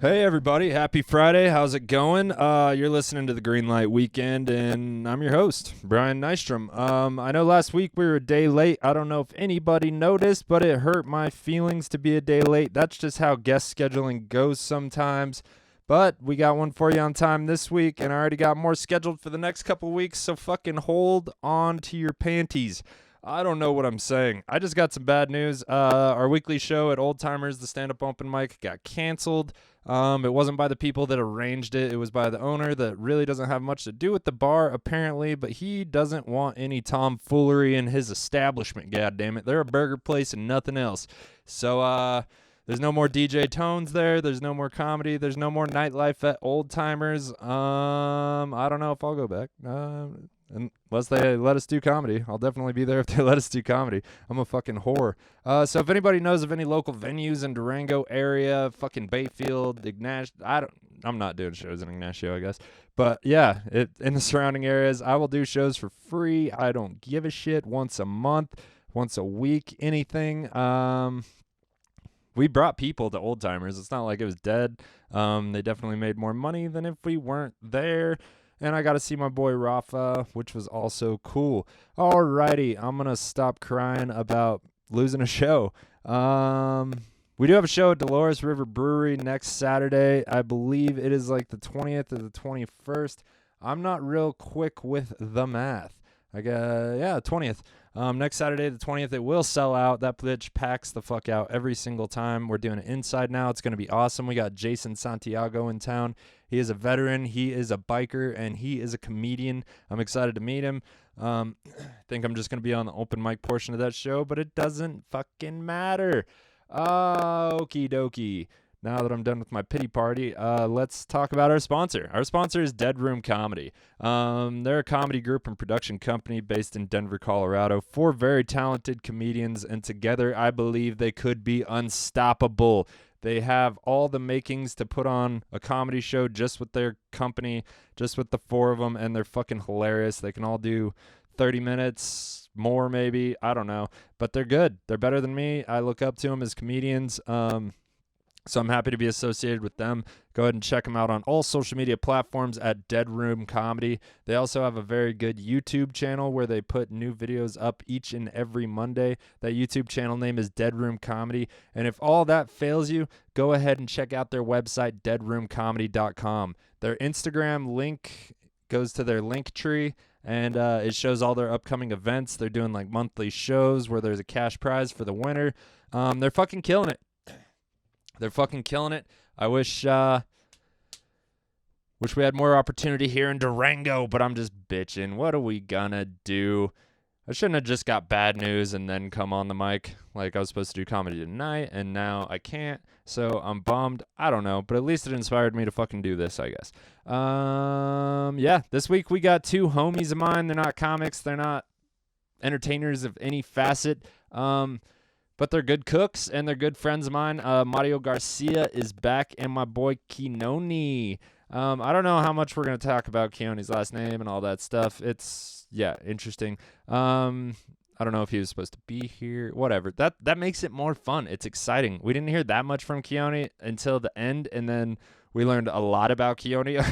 Hey everybody, happy Friday. How's it going? You're listening to the Greenlight Weekend, and I'm your host, Brian Nystrom. I know last week we were a day late. I don't know if anybody noticed, but it hurt my feelings to be a day late. That's just how guest scheduling goes sometimes. But we got one for you on time this week, and I already got more scheduled for the next couple weeks, so fucking hold on to your panties. I don't know what I'm saying. I just got some bad news. Our weekly show at Old Timers, the stand-up open mic, got canceled. It wasn't by the people that arranged it. It was by the owner that really doesn't have much to do with the bar, apparently, but he doesn't want any tomfoolery in his establishment, goddammit. They're a burger place and nothing else. So, there's no more DJ Tones there. There's no more comedy. There's no more nightlife at Old Timers. I don't know if I'll go back. Unless they let us do comedy. I'll definitely be there if they let us do comedy. I'm a fucking whore. So if anybody knows of any local venues in Durango area, fucking Bayfield, Ignacio, I'm not doing shows in Ignacio, I guess. But yeah, in the surrounding areas, I will do shows for free. I don't give a shit. Once a month, once a week, anything. We brought people to Old Timers. It's not like it was dead. They definitely made more money than if we weren't there. And I got to see my boy Rafa, which was also cool. Alrighty, I'm going to stop crying about losing a show. We do have a show at Dolores River Brewery next Saturday. I believe it is like the 20th or the 21st. I'm not real quick with the math. 20th. Next Saturday, the 20th, it will sell out. That bitch packs the fuck out every single time. We're doing it inside now. It's going to be awesome. We got Jason Santiago in town. He is a veteran. He is a biker, and he is a comedian. I'm excited to meet him. I think I'm just going to be on the open mic portion of that show, but it doesn't fucking matter. Okie dokie. Now that I'm done with my pity party, let's talk about our sponsor. Our sponsor is Dead Room Comedy. They're a comedy group and production company based in Denver, Colorado. 4 very talented comedians, and together I believe they could be unstoppable. They have all the makings to put on a comedy show just with their company, just with the 4 of them, and they're fucking hilarious. They can all do 30 minutes, more maybe, I don't know. But they're good. They're better than me. I look up to them as comedians. So I'm happy to be associated with them. Go ahead and check them out on all social media platforms at Dead Room Comedy. They also have a very good YouTube channel where they put new videos up each and every Monday. That YouTube channel name is Dead Room Comedy. And if all that fails you, go ahead and check out their website, deadroomcomedy.com. Their Instagram link goes to their link tree, and it shows all their upcoming events. They're doing like monthly shows where there's a cash prize for the winner. They're fucking killing it. They're fucking killing it. I wish we had more opportunity here in Durango, but I'm just bitching. What are we gonna do? I shouldn't have just got bad news and then come on the mic. Like, I was supposed to do comedy tonight, and now I can't. So I'm bummed. I don't know, but at least it inspired me to fucking do this, I guess. Yeah, this week we got 2 homies of mine. They're not comics. They're not entertainers of any facet. But they're good cooks, and they're good friends of mine. Mario Garcia is back, and my boy Keoni. I don't know how much we're going to talk about Keoni's last name and all that stuff. It's, interesting. I don't know if he was supposed to be here. Whatever. That makes it more fun. It's exciting. We didn't hear that much from Keoni until the end, and then we learned a lot about Keoni,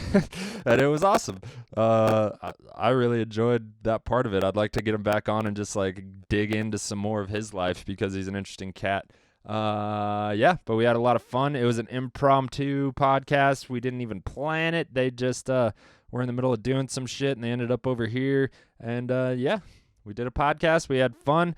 and it was awesome. I really enjoyed that part of it. I'd like to get him back on and just like dig into some more of his life because he's an interesting cat. But we had a lot of fun. It was an impromptu podcast. We didn't even plan it. They just were in the middle of doing some shit, and they ended up over here. And we did a podcast. We had fun.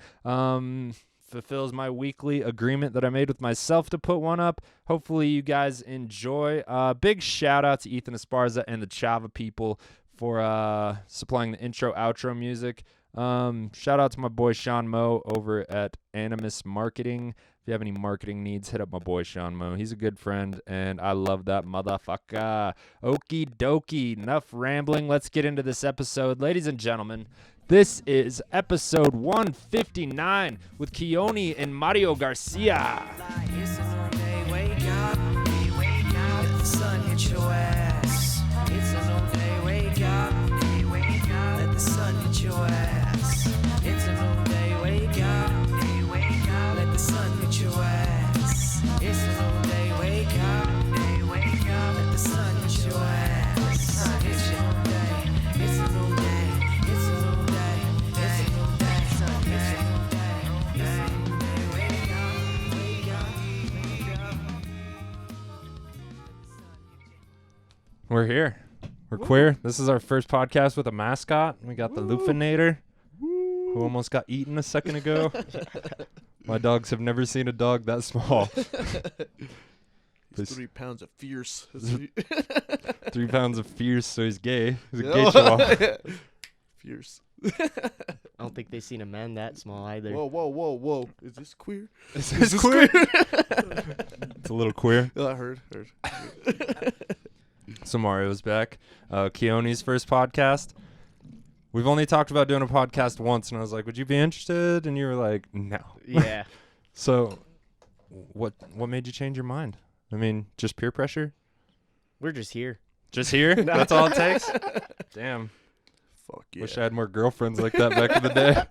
Fulfills my weekly agreement that I made with myself to put one up. Hopefully you guys enjoy. Big shout out to Ethan Esparza and the Chava people for supplying the intro outro music. Shout out to my boy Sean Moe over at Animus Marketing. If you have any marketing needs, hit up my boy Sean Moe. He's a good friend, and I love that motherfucker. Okie dokie. Enough rambling. Let's get into this episode. Ladies and gentlemen, this is episode 159 with Keoni and Mario Garcia. It's a new day, wake up. Let the sun hit your ass. It's a new day, wake up. Let the sun hit your ass. It's a new day, wake up. Let the sun hit your ass. It's a new day, wake up. We're here. We're queer. This is our first podcast with a mascot. We got the Luffinator, who almost got eaten a second ago. My dogs have never seen a dog that small. He's 3 pounds of fierce. 3 pounds of fierce, so he's gay. He's a gay chihuahua. Fierce. I don't think they've seen a man that small either. Whoa. Is this queer? Is this queer? It's a little queer. Oh, I heard. So Mario's back. Keoni's first podcast. We've only talked about doing a podcast once, and I was like, would you be interested? And you were like, no. Yeah. So what made you change your mind? I mean, just peer pressure? We're just here. Just here? That's all it takes? Damn. Fuck yeah. Wish I had more girlfriends like that back in the day.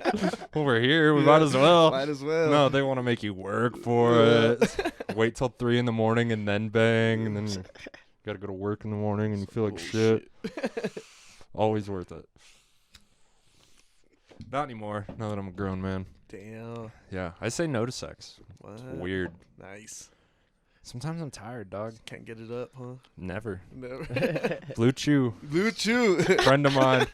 Well, we're here. We might as well. Might as well. No, they want to make you work for it. Wait till 3 a.m. and then bang, and then you got to go to work in the morning and you feel like shit. Always worth it. Not anymore, now that I'm a grown man. Damn. Yeah, I say no to sex. What? It's weird. Nice. Sometimes I'm tired, dog. Can't get it up, huh? Never. Never. Blue Chew. Blue Chew. Friend of mine.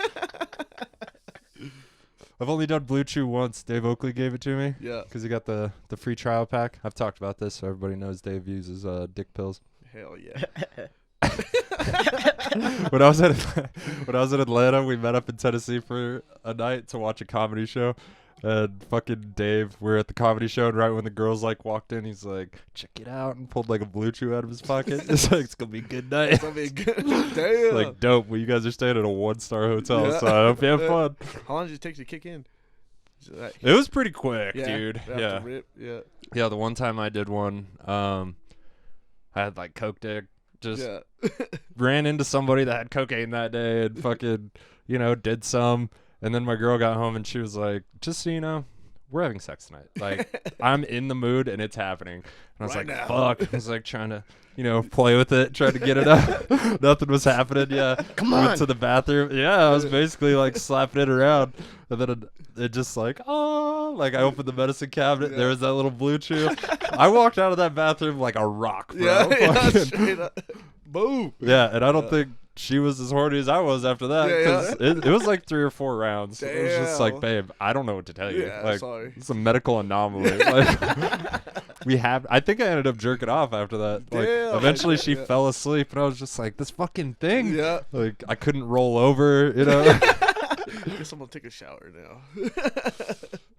I've only done Blue Chew once. Dave Oakley gave it to me. Yeah. Because he got the free trial pack. I've talked about this, so everybody knows Dave uses dick pills. Hell yeah. When I was in Atlanta, we met up in Tennessee for a night to watch a comedy show. And fucking Dave, we're at the comedy show, and right when the girls walked in, he's like, "Check it out," and pulled a Blue Chew out of his pocket. It's like, it's gonna be a good night. It's gonna be good. Damn. Like, dope. Well, you guys are staying at a 1-star hotel, so I hope you have fun. How long did it take to kick in? It was pretty quick, dude. After Yeah. Rip. Yeah. Yeah, the one time I did one, I had coke dick. Just ran into somebody that had cocaine that day and fucking, did some. And then my girl got home and she was like, just so you know, we're having sex tonight. I'm in the mood and it's happening. And I was Right like, now. fuck. I was trying to, play with it, trying to get it up. Nothing was happening. Yeah. Come on. Went to the bathroom. Yeah, I was basically slapping it around. And then it just I opened the medicine cabinet. Yeah. There was that little Blue Chew. I walked out of that bathroom like a rock, bro. Yeah. Fucking- Straight up. Boom. yeah, and I don't think she was as horny as I was after that, because it was 3 or 4 rounds. It was just Damn. babe, I don't know what to tell you. Yeah, sorry. It's a medical anomaly. I think I ended up jerking off after that. Damn. Eventually she Yeah. fell asleep, and I was just like, this fucking thing. Yeah. I couldn't roll over, Guess I'm gonna take a shower now.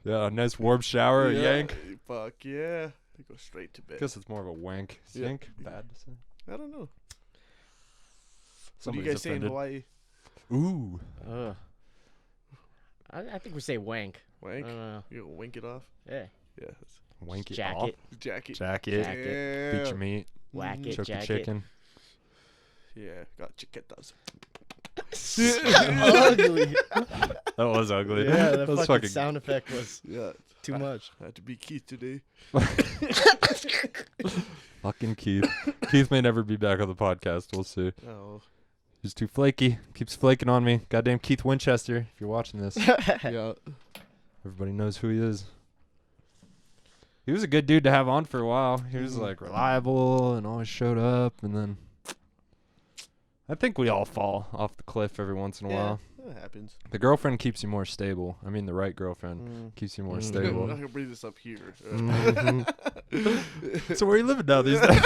Yeah, a nice warm shower, a yank. Fuck yeah. Go straight to bed. Guess it's more of a wank. Yeah. Yank? Bad to say. I don't know. What do you Somebody's guys say in offended. Hawaii? Ooh. I think we say wank. Wank? I don't know. You gonna wink it off? Yeah. Yeah. Wank it Jacket. off. Jacket. Jacket. Jacket. Beat your meat. Whack it, Choke your jacket. chicken. Yeah. Got chiquetas. Ugly. That was ugly. Yeah, that the was fucking sound effect was Yeah. too much. I had to be Keith today. Fucking Keith. Keith may never be back on the podcast. We'll see. Oh. He's too flaky. Keeps flaking on me. Goddamn Keith Winchester. If you're watching this, Yeah. everybody knows who he is. He was a good dude to have on for a while. He was reliable and always showed up. And then I think we all fall off the cliff every once in a while. That happens. The girlfriend keeps you more stable. I mean, the right girlfriend keeps you more I'm stable. gonna bring this up here. So where are you living now these days?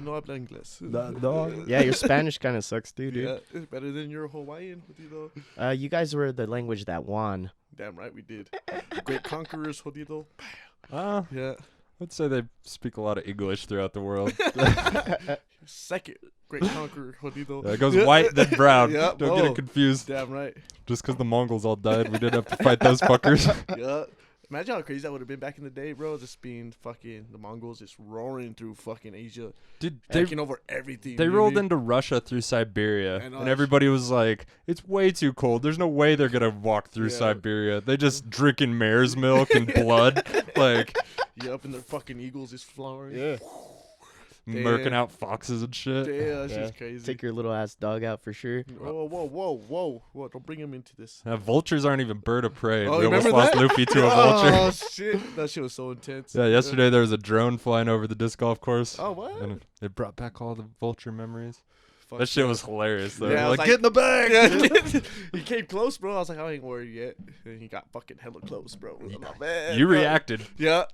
No habla inglés. Dog. Yeah, your Spanish kind of sucks too, dude. Yeah, it's better than your Hawaiian, jodido. You guys were the language that won. Damn right we did. Great conquerors, jodido. Yeah. I'd say they speak a lot of English throughout the world. Second great conqueror, jodido. It goes white then brown. Yeah, Don't get oh. it confused. Damn right. Just because the Mongols all died, we didn't have to fight those fuckers. Yeah. Imagine how crazy that would have been back in the day, bro. Just being fucking the Mongols just roaring through fucking Asia, Dude, taking over everything. they you know what I rolled mean? into Russia through Siberia, I know, and everybody was like, it's way too cold. There's no way they're going to walk through Yeah. Siberia. They just drinking mare's milk and blood. Yep, and their fucking eagles is flowering. Yeah. murking out foxes and shit. Damn, that Yeah. shit's crazy. Take your little ass dog out for sure. Whoa. Don't bring him into this. Vultures aren't even bird of prey. Oh, We almost remember lost that? Luffy to a vulture. Oh, shit. That shit was so intense. Yeah, yesterday there was a drone flying over the disc golf course. Oh, what? And it brought back all the vulture memories. Fuck That shit was hilarious, though. Yeah, I was Like, get in the bag! Yeah, he came close, bro. I was like, I ain't worried yet. And he got fucking hella close, bro. I'm like, man, You bro. reacted. Yeah.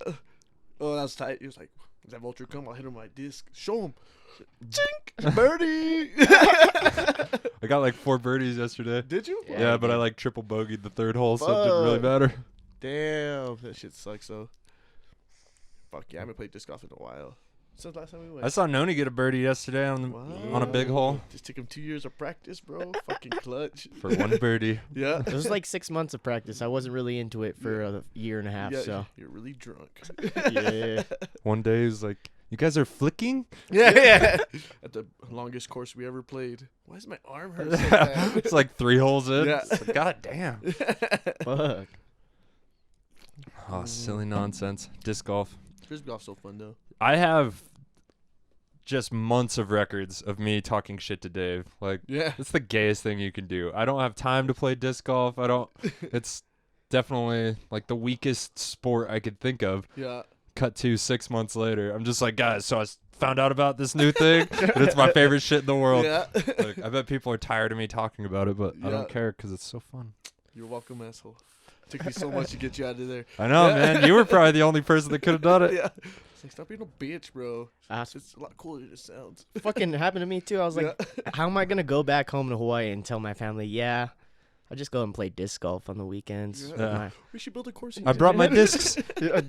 Oh, that was tight. He was like, "Does that vulture come? I'll hit him with my disc. Show him." Chink, birdie. I got like 4 birdies yesterday. Did you? Yeah. Yeah, but I like triple bogeyed the 3rd hole, so it didn't really Fuck. matter. Damn, that shit sucks though. Fuck yeah, I haven't played disc golf in a while. Since last time we went. I saw Noni get a birdie yesterday on a big hole Just took him 2 years of practice, bro. Fucking clutch. for 1 birdie. Yeah. It was like 6 months of practice. I wasn't really into it for a year and a half. Yeah, So you're really drunk. yeah, One day he's like, "You guys are flicking?" Yeah. At the longest course we ever played. Why does my arm hurt so bad? It's like 3 holes in. Yeah. It's like, God damn. fuck. Oh, silly nonsense. Disc golf. Frisbee golf's so fun though. I have just months of records of me talking shit to Dave. Like, Yeah. it's the gayest thing you can do. I don't have time to play disc golf. It's definitely like the weakest sport I could think of. Yeah. Cut to 6 months later. I'm just like, guys, so I found out about this new thing, and it's my favorite shit in the world. Yeah. Like, I bet people are tired of me talking about it, but I Yeah. don't care because it's so fun. You're welcome, asshole. Took me so much to get you out of there. I know, Yeah. man. You were probably the only person that could have done it. Yeah. It's like, stop being a bitch, bro. Ass- It's a lot cooler than it sounds. fucking happened to me too. I was like, how am I gonna go back home to Hawaii and tell my family, yeah, I'll just go and play disc golf on the weekends. Yeah. with Yeah. my- We should build a course. I brought my discs. I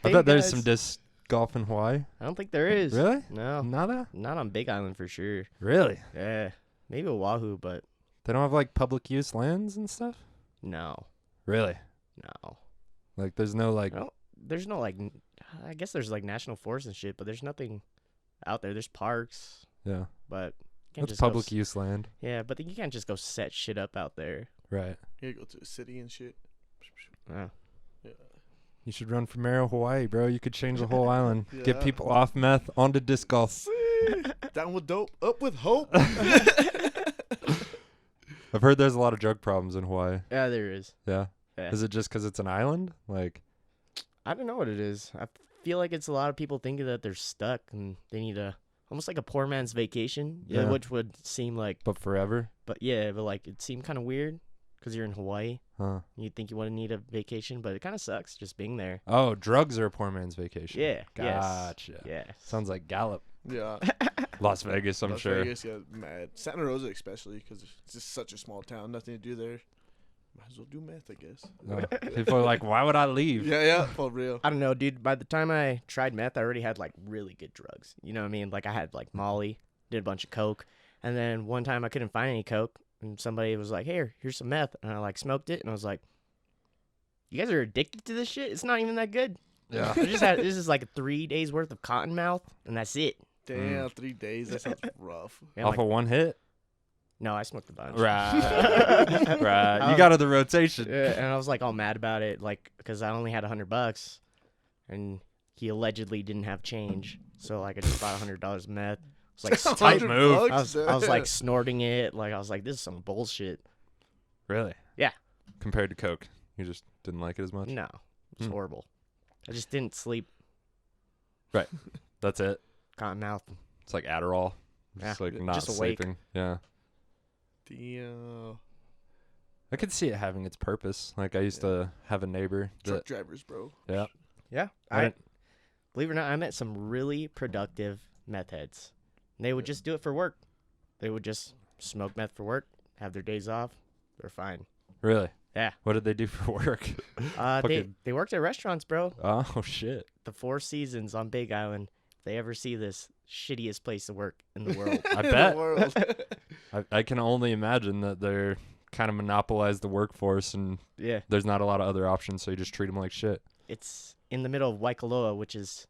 Hey, bet there's guys. some disc golf in Hawaii. I don't think there is. Really? No, Nada? not on Big Island for sure. Really? Yeah, maybe Oahu, but They don't have like public use lands and stuff? no, Really? no. Like there's no like No, there's no like. I guess there's like national forests and shit, but there's nothing out there. There's parks, yeah. but you can't That's just go public use land. Yeah, but you can't just go set shit up out there. Right. You gotta go to the city and shit. Yeah. Yeah. You should run for mayor of Hawaii, bro. You could change the whole island. Get Yeah. people off meth onto disc golf. Down with dope, up with hope. I've heard there's a lot of drug problems in Hawaii. Yeah, there is. Yeah. Yeah. Is it just because it's an island? Like, I don't know what it is. I feel like it's a lot of people thinking that they're stuck and they need a almost like a poor man's vacation, Yeah. which would seem like, but forever? but like it seemed kind of weird because you're in Hawaii. Huh. You'd think you wouldn't need a vacation, but it kind of sucks just being there. Oh, drugs are a poor man's vacation. Yeah. Gotcha. Yes. Yeah. Sounds like Gallup. Yeah. Las Vegas, I'm Las sure. Vegas, yeah, mad. Santa Rosa especially, because it's just such a small town. Nothing to do there. Might as well do meth, I guess. People are like, why would I leave? Yeah, for real. I don't know, dude. By the time I tried meth, I already had like really good drugs. You know what I mean? Like I had like Molly, did a bunch of coke, and then one time I couldn't find any coke, and somebody was like, here's some meth," and I like smoked it, and I was like, "You guys are addicted to this shit? It's not even that good." Yeah. I just had this is like 3 days worth of cotton mouth, and that's it. Damn, 3 days. That sounds rough. And Off like, of one hit? no, I smoked a bunch. Right. right. You got the rotation. Yeah, and I was like all mad about it, like because I only had $100, and he allegedly didn't have change, so like I just bought $100 of meth. It's like tight move. I was like snorting it, like I was like, this is some bullshit. Really? Yeah. Compared to Coke, you just didn't like it as much? No, it's Hmm. horrible. I just didn't sleep. That's it? Cotton mouth. It's like Adderall. Just Yeah, like not just awake. sleeping. Yeah. Damn. I could see it having its purpose. Like I used to have a neighbor Truck that drivers, bro. yeah. Yeah, I I didn't- believe it or not, I met some really productive meth heads. And they would just do it for work. They would just smoke meth for work, have their days off. They're fine. Really? Yeah. What did they do for work? Fucking- They worked at restaurants, bro. Oh shit. The Four Seasons on Big Island. If they ever see this, shittiest place to work in the world. I In the bet. world. I can only imagine that they're kind of monopolize the workforce and Yeah. there's not a lot of other options, so you just treat them like shit. It's in the middle of Waikoloa, which is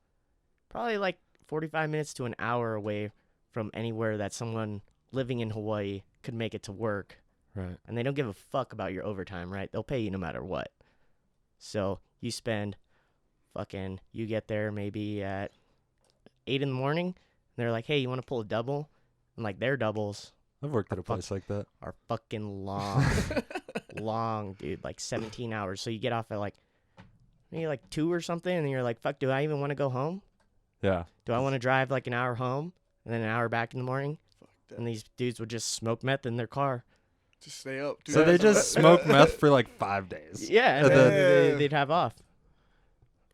probably like 45 minutes to an hour away from anywhere that someone living in Hawaii could make it to work. Right. And they don't give a fuck about your overtime, right? They'll pay you no matter what. So you spend you get there maybe at 8 in the morning. And they're like, hey, you want to pull a double? And like their doubles I've worked at a place like that. are fucking long. Long, dude. Like 17 hours. So you get off at like, maybe like 2 or something. And you're like, fuck, do I even want to go home? Yeah. Do I want to drive like an hour home and then an hour back in the morning? Fuck that. And these dudes would just smoke meth in their car. Just stay up. Dude. So they just smoke meth for like 5 days. Yeah, and And then then- they'd have off.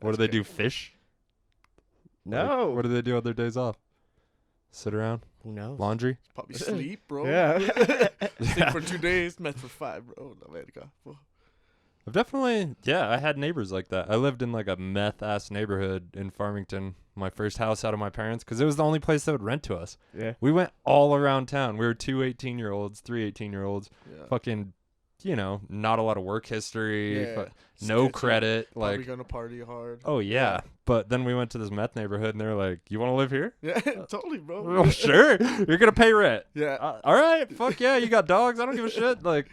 What do they do? Fish? No. Like, what do they do on their days off? Sit around? Who knows? Laundry? Probably sleep, bro. Yeah. Sleep for 2 days, meth for 5, bro. La verga. I've definitely, I had neighbors like that. I lived in like a meth ass neighborhood in Farmington, my first house out of my parents, because it was the only place that would rent to us. Yeah. We went all around town. We were 2 18-year-olds, 3 18-year-olds, Yeah. fucking, not a lot of work history, Yeah. no Sketchy. credit. Probably Like, gonna party hard. oh, yeah. But then we went to this meth neighborhood, and they were like, you want to live here? Yeah, totally, bro. Oh, sure. You're going to pay rent. Yeah. All right, fuck yeah, you got dogs. I don't give a shit. Like,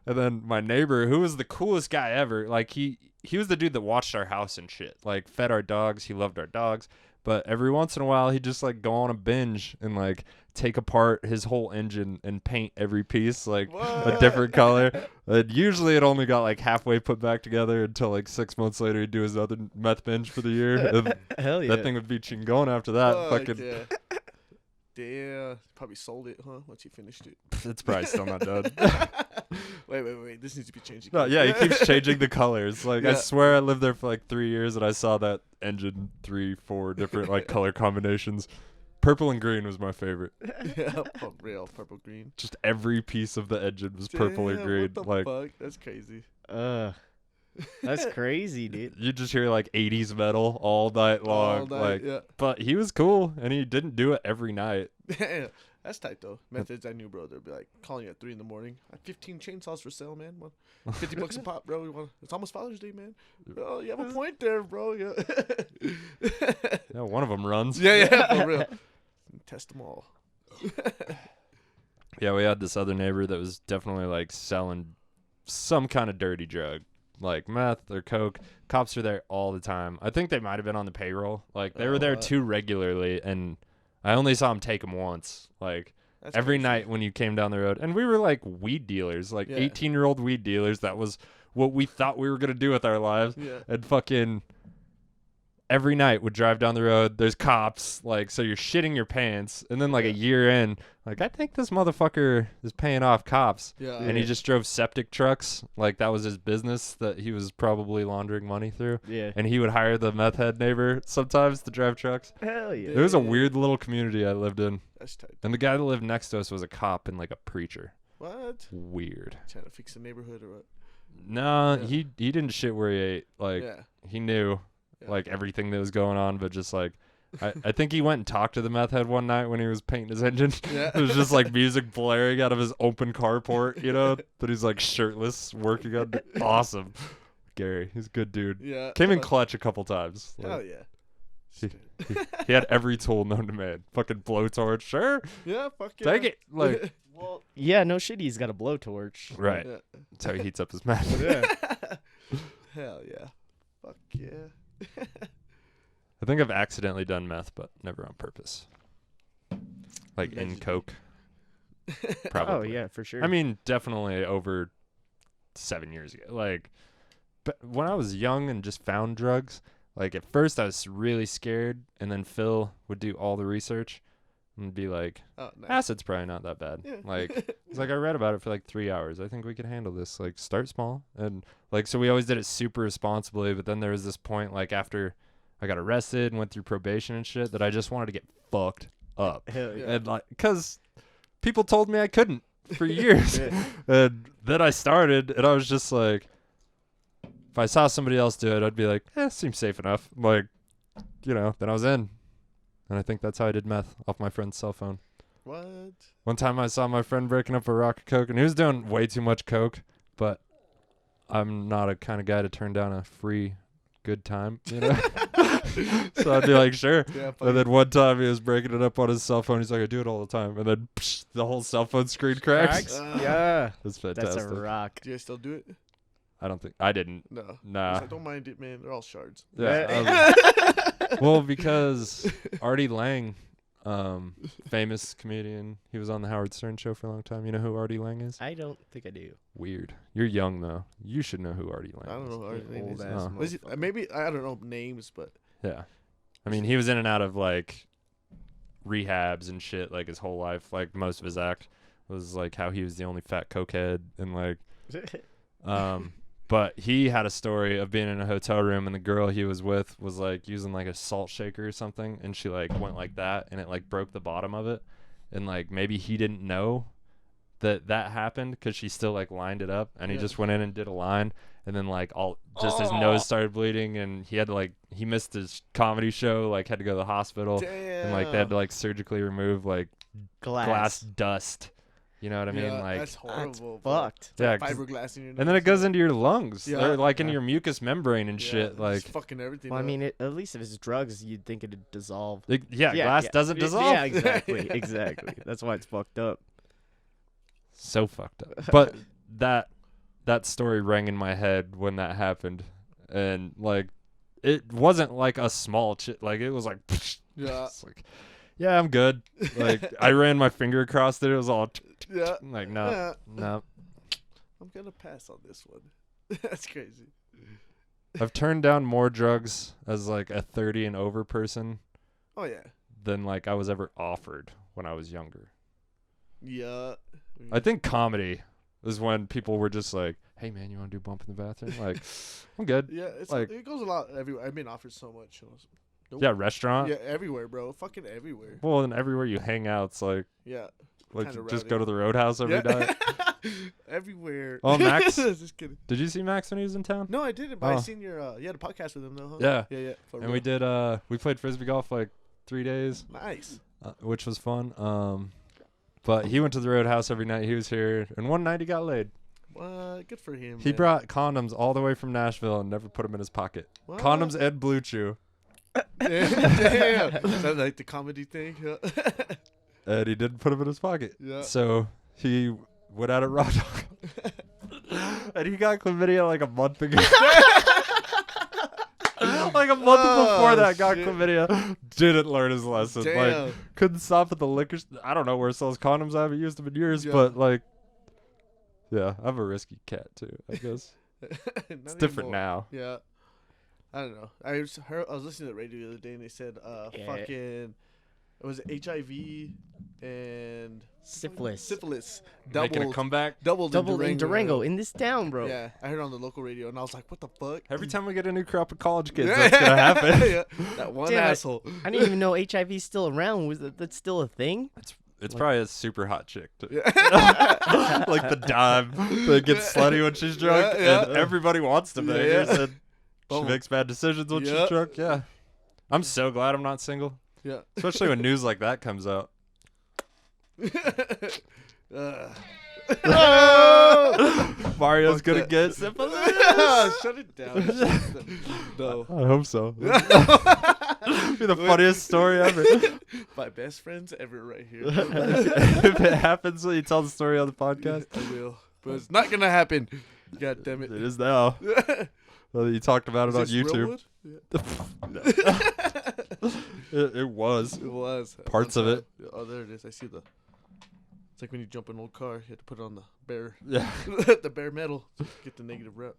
and then my neighbor, who was the coolest guy ever, like he was the dude that watched our house and shit, like fed our dogs. He loved our dogs, but every once in a while he'd just like go on a binge and like take apart his whole engine and paint every piece like a What? different color. And usually it only got like halfway put back together until like 6 months later he'd do his other meth binge for the year. And Hell yeah. that thing would be chingon after that. Fuck Fucking, yeah. Damn. Probably sold it, huh? Once you finished it. it's probably still not done. Wait. This needs to be changing. No, yeah, he keeps changing the colors. Like, I Yeah. swear I lived there for like 3 years and I saw that engine 3-4 different like color combinations. Purple and green was my favorite. Yeah, for real. Purple green. Just every piece of the engine was purple or Damn, green. What the Like, fuck? That's crazy. That's crazy, dude. you just hear like 80s metal all night long. All night, like, yeah. but he was cool and he didn't do it every night. Damn. That's tight, though. Methods I knew, bro. They'd be like calling you at 3 in the morning. I have 15 chainsaws for sale, man. What? $50 a pop, bro. It's almost Father's Day, man. Oh, you have a point there, bro. Yeah. Yeah, one of them runs. yeah, for real. Test them all. Yeah, we had this other neighbor that was definitely like selling some kind of dirty drug, like meth or coke. Cops are there all the time. I think they might have been on the payroll. Like they were there too regularly, and I only saw him take them once. Like That's every crazy. night when you came down the road, and we were like weed dealers, like Yeah. 18-year-old weed dealers. That was what we thought we were gonna do with our lives. Yeah. And fucking every night would drive down the road. There's cops, like, so you're shitting your pants. And then like a year in, like, I think this motherfucker is paying off cops. Yeah. And he just drove septic trucks. Like that was his business that he was probably laundering money through. Yeah. And he would hire the meth head neighbor sometimes to drive trucks. Hell yeah. It was a weird little community I lived in. That's tight. And the guy that lived next to us was a cop and like a preacher. What? Weird. Trying to fix the neighborhood or what? No, Yeah. he didn't shit where he ate. Like Yeah. he knew Yeah. like everything that was going on, but just like I think he went and talked to the meth head one night when he was painting his engine. Yeah. It was just like music blaring out of his open carport, but he's like shirtless working on awesome. Gary, he's a good dude. Yeah. Came in clutch a couple times. Like, Hell yeah. he had every tool known to man. Fucking blowtorch, sure. Yeah, fuck yeah. Take it. Like Well, yeah, no shit. He's got a blowtorch. right. Yeah. That's how he heats up his meth. Hell yeah. Fuck yeah. I think I've accidentally done meth, but never on purpose. Like in Allegedly. coke. Probably. Oh yeah, for sure. I mean, definitely over 7 years ago. Like, but when I was young and just found drugs, like at first I was really scared, and then Phil would do all the research and be like, Oh, nice. acid's probably not that bad. Yeah. Like, it's like I read about it for like 3 hours. I think we could handle this. Like, start small. And like, so we always did it super responsibly, but then there was this point, like after I got arrested and went through probation and shit, that I just wanted to get fucked up. Hell yeah. And like, cause people told me I couldn't for years. And then I started, and I was just like, if I saw somebody else do it, I'd be like, seems safe enough. Like, then I was in. And I think that's how I did meth off my friend's cell phone. What? One time I saw my friend breaking up a rock of coke, and he was doing way too much coke, but I'm not a kind of guy to turn down a free good time, So I'd be like, sure. Yeah, fuck And then one time he was breaking it up on his cell phone. He's like, I do it all the time. And then the whole cell phone screen cracks. Yeah. That's That's fantastic. a rock. Do you guys still do it? I didn't. No. Nah. I don't mind it, man. They're all shards. Yeah. Well, because Artie Lang, famous comedian, he was on the Howard Stern show for a long time. You know who Artie Lang is? I don't think I do. Weird. You're young though. You should know who Artie Lang I don't is. know who Artie Lang Old is. ass Was he- maybe I don't know names, but Yeah. I mean, he was in and out of like rehabs and shit like his whole life. Like most of his act was like how he was the only fat cokehead and like but he had a story of being in a hotel room and the girl he was with was like using like a salt shaker or something and she like went like that and it like broke the bottom of it and like maybe he didn't know that happened because she still like lined it up and he just went in and did a line and then like his nose started bleeding and he had to like he missed his comedy show, like had to go to the hospital and like they had to like surgically remove like glass dust. You know what I mean? yeah, Like that's horrible. Fucked. yeah, 'cause- Fiberglass in your nose. and then it goes into your lungs, Yeah. or like into Yeah. your mucous membrane and Yeah, shit. it's Like, fucking everything. Well, I up. mean, at least if it's drugs, you'd think it'd dissolve. glass doesn't dissolve. Yeah, exactly, exactly. That's why it's fucked up. So fucked up. But that story rang in my head when that happened, and like it wasn't like a small like it was like yeah, it's like yeah, I'm good. Like I ran my finger across it. It was all yeah. like no. I'm gonna pass on this one. That's crazy. I've turned down more drugs as like a 30 and over person Oh yeah, than like I was ever offered when I was younger. yeah. I think comedy is when people were just like, "Hey man, you want to do bump in the bathroom?" Like, I'm good. Yeah, it's like- it goes a lot everywhere. I've been offered so much. Nope. Yeah, restaurant. Yeah, everywhere, bro. Fucking everywhere. Well, and everywhere you hang out, it's like Yeah. like Kinda just rowdy. go to the Roadhouse every night. Everywhere. Oh, Max? Just kidding. Did you see Max when he was in town? No, I didn't. But I Oh. seen your you had a podcast with him though, huh? Yeah. Yeah. For And real. we did we played frisbee golf like 3 days, Nice. which was fun. But he went to the Roadhouse every night he was here, and one night he got laid. Good for him. He man. brought condoms all the way from Nashville and never put them in his pocket. What? Condoms and Blue Chew. Damn. That's like the comedy thing. Yeah. And he didn't put them in his pocket. Yeah. So he went out at Raw Dog. And he got chlamydia like a month ago. Like a month before that, got shit. chlamydia. Didn't learn his lesson. Like, Damn. couldn't stop at the liquor I don't know where it sells condoms. I haven't used them in years, Yeah. but like, yeah, I'm a risky cat too, I guess. It's different now. Yeah. I don't know. I was listening to the radio the other day and they said Yeah. fucking it was HIV and Syphilis. Making a Doubled comeback. doubled In Durango, in this town, bro. Yeah, I heard on the local radio and I was like, what the fuck? Every time we get a new crop of college kids, that's gonna happen. Yeah. That one Damn it. asshole. I didn't even know HIV's still around. That's still a thing? It's probably a super hot chick, too. Yeah. Like the dime that gets slutty when she's drunk, Yeah. and everybody wants to bang Yeah. her. And she Boom. makes bad decisions when Yeah. she's drunk. Yeah, I'm so glad I'm not single, Yeah. especially when news like that comes out. Mario's Fuck gonna that. get syphilis. Shut it down. No. I hope so. Be the funniest story ever. My best friends ever right here. If it happens, will you tell the story on the podcast? I will. But it's not gonna happen. God damn It it. is now. Well, you talked about it on Is this real YouTube. wood? Yeah. It was. It was. at Parts one of it. time. Oh, there it is. I see the. It's like when you jump in an old car, you have to put it on the bare, Yeah. the bare metal to get the negative rep.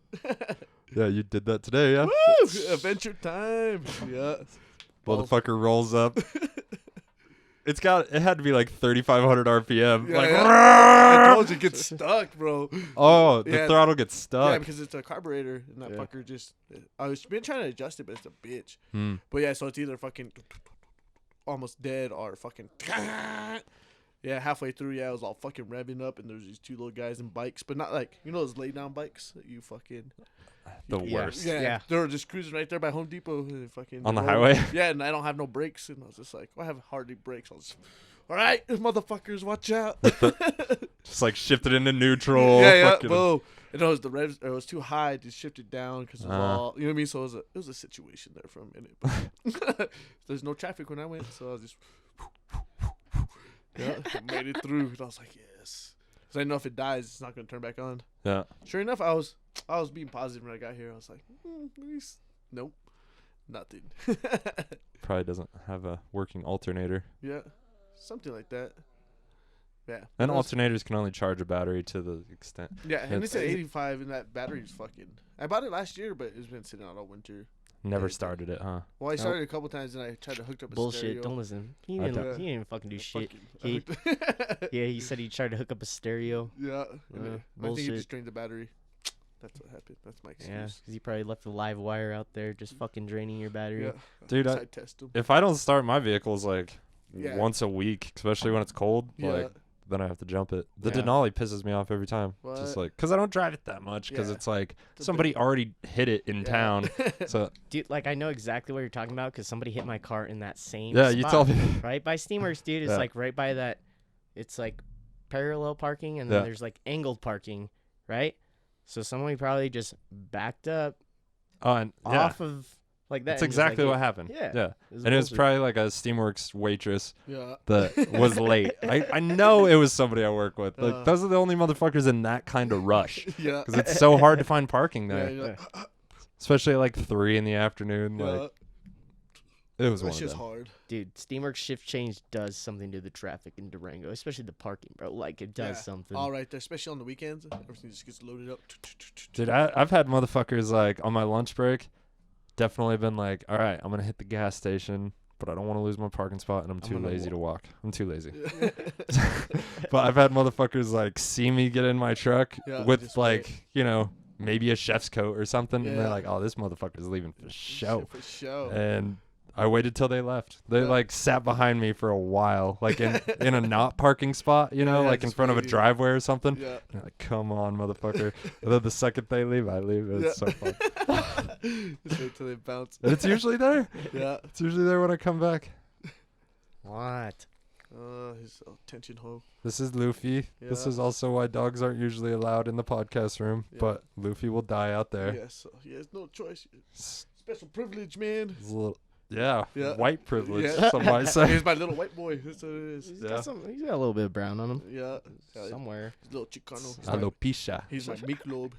Yeah, you did that today, yeah? Woo! Adventure time. Yeah. Balls. Motherfucker rolls up. It had to be like 3,500 RPM. Yeah, like, yeah. I told you, it gets stuck, bro. oh, the Yeah. throttle gets Yeah, stuck. because it's a carburetor, and that Yeah. fucker just. I was been trying to adjust it, but it's a bitch. Hmm. But yeah, so it's either fucking almost dead or fucking. Yeah, halfway through, yeah, I was all fucking revving up, and there's these two little guys in bikes, but not like, you know those lay down bikes that you fucking. The Yeah. worst. Yeah, Yeah. they were just cruising right there by Home Depot, and fucking On the rolling. highway? Yeah, and I don't have no brakes, and I was just like, well, I have hardly brakes. I was, all right, motherfuckers, watch out. Just like shifted into neutral. yeah, fucking- boom. And it was the revs. It was too high to shift it down because it was Uh-huh. all, you know what I mean. So it was a situation there for a minute. But there's no traffic when I went, so I was just. Yeah, made it through. And I was like, yes, because I know if it dies, it's not gonna turn back on. Yeah. Sure enough, I was being positive when I got here. I was like, at least nope. Nothing. Probably doesn't have a working alternator. Yeah, something like that. Yeah. And What else? alternators can only charge a battery to the extent. Yeah, and It's- it's at 85, and that battery's fucking. I bought it last year, but it's been sitting out all winter. Never Yeah, started it, huh? Well, I started a couple times, and I tried to hook up a Bullshit. stereo. Don't listen. He I didn't, don't- he didn't fucking do shit. Fucking- Yeah, he said he tried to hook up a stereo. Yeah. and I think he bullshit. just drained the battery. That's what happened. That's my excuse. Yeah, because he probably left the live wire out there just fucking draining your battery. Yeah. Dude, Side test him. if I don't start my vehicles like Yeah. once a week, especially when it's cold, Yeah. like then I have to jump it. The Yeah. Denali pisses me off every time. Just What? like, because I don't drive it that much, because Yeah. it's like It's a somebody bit- already hit it in Yeah. town. So Dude, like, I know exactly what you're talking about because somebody hit my car in that same yeah, spot. you told me. Right by Steamworks, dude. It's Yeah. like right by that. It's like parallel parking, and then Yeah. there's like angled parking, right? So somebody probably just backed up And yeah, off of like that. that's and just, like, exactly hit- what happened. Yeah. Yeah. It was And it was bullshit. probably like a Steamworks waitress Yeah. that was late. I know it was somebody I work with. Like, those are the only motherfuckers in that kind of rush. Yeah. Because it's so hard to find parking Yeah. there. Yeah. Especially at like 3 in the afternoon. Like, it was one That's of just them. hard. Dude, Steamworks shift change does something to the traffic in Durango, especially the parking, bro. Like it does Yeah. something. All right there, especially on the weekends. Everything just gets loaded up. Dude, I've had motherfuckers like on my lunch break definitely been like, all right, I'm going to hit the gas station, but I don't want to lose my parking spot and I'm too gonna lazy to walk. I'm too lazy. Yeah. But I've had motherfuckers like see me get in my truck Yeah, with just like, wait. you know, maybe a chef's coat or something. And they're Yeah. like, oh, this motherfucker's leaving for show. For show. And I waited till they left. They Yeah. like sat behind me for a while, like in a not parking spot, you know, Yeah, like in just front of a waiting. driveway or something. Yeah. And they're like, come on, motherfucker. And then the second they leave, I leave. It's so fun. Just wait till they bounce. And it's usually there. Yeah. It's usually there when I come back. What? His attention hoe. This is Luffy. This Yeah. is also why dogs aren't usually allowed in the podcast room, Yeah. but Luffy will die out there. Yeah, so he has no choice. It's Special privilege, man. a little, yeah, Yeah. white privilege, Yeah. some might say. Here's my little white boy. That's what it is. He's Yeah. got he's got a little bit of brown on him Yeah. somewhere. His little Chicano. He's my- Alopecia. He's my Michelob.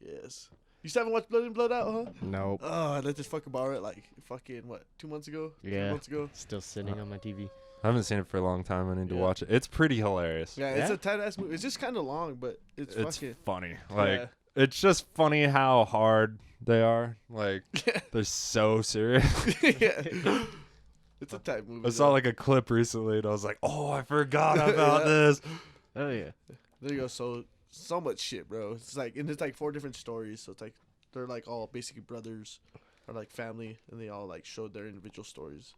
Yes. You still haven't watched Blood In, Blood Out, huh? Nope. Oh, I let this fucking borrow it like fucking, what, 2 months ago? 3 Yeah. months ago? Still sitting on my TV. I haven't seen it for a long time. I need to Yeah. watch it. It's pretty hilarious. Yeah, it's Yeah? a tight ass movie. It's just kind of long, but it's fucking. funny. Like, Yeah. it's just funny how hard they are. Like, they're so serious. Yeah. It's a tight movie. I saw though. like a clip recently, and I was like, "Oh, I forgot about Yeah. this." Oh yeah. There you go. So much shit, bro. It's like, and it's like 4 different stories. So it's like they're like all basically brothers or like family, and they all like showed their individual stories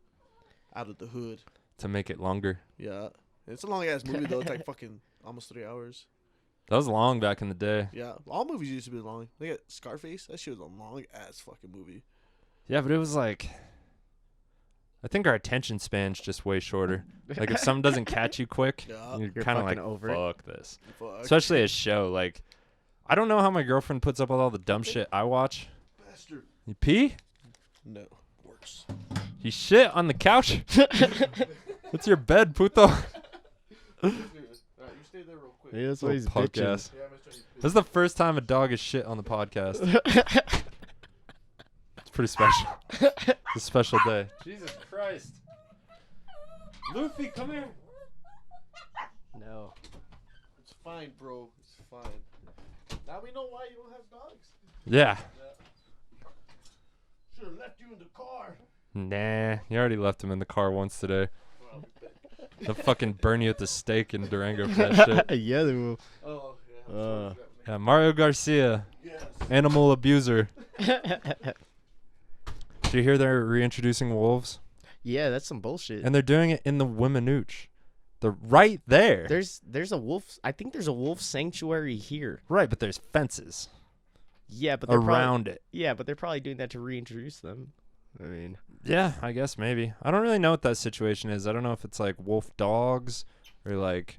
out of the hood. To make it longer. Yeah, and it's a long ass movie though. It's like fucking almost 3 hours. That was long back in the day. Yeah, all movies used to be long. Look at Scarface. That shit was a long ass fucking movie. Yeah, but it was like, I think our attention span's just way shorter. Like, if something doesn't catch you quick, Yeah. you're You're kind of like, fucking over it. fuck this. Fuck. Especially a show. Like, I don't know how my girlfriend puts up with all the dumb shit I watch. Bastard. You pee? No, works. You shit on the couch? It's your bed, puto. Alright, you stay there real quick. Yeah, that's Little why he's bitching. podcast. Yeah, Mr. This is the first time a dog has shit on the podcast. It's pretty special. It's a special day. Jesus Christ. Luffy, come here. No. It's fine, bro. It's fine. Now we know why you don't have dogs. Yeah. Should have left you in the car. Nah, you already left him in the car once today. They'll fucking burn you at the stake in Durango for that shit. Yeah, they will. Oh, yeah. Yeah, Mario Garcia, Yes. animal abuser. Did you hear they're reintroducing wolves? Yeah, that's some bullshit. And they're doing it in the Wiminooch. They're right there. There's a wolf. I think there's a wolf sanctuary here. Right, but there's fences Yeah, but they're around it. Yeah, but they're probably doing that to reintroduce them. I mean, Yeah, I guess maybe. I don't really know what that situation is. I don't know if it's like wolf dogs or like,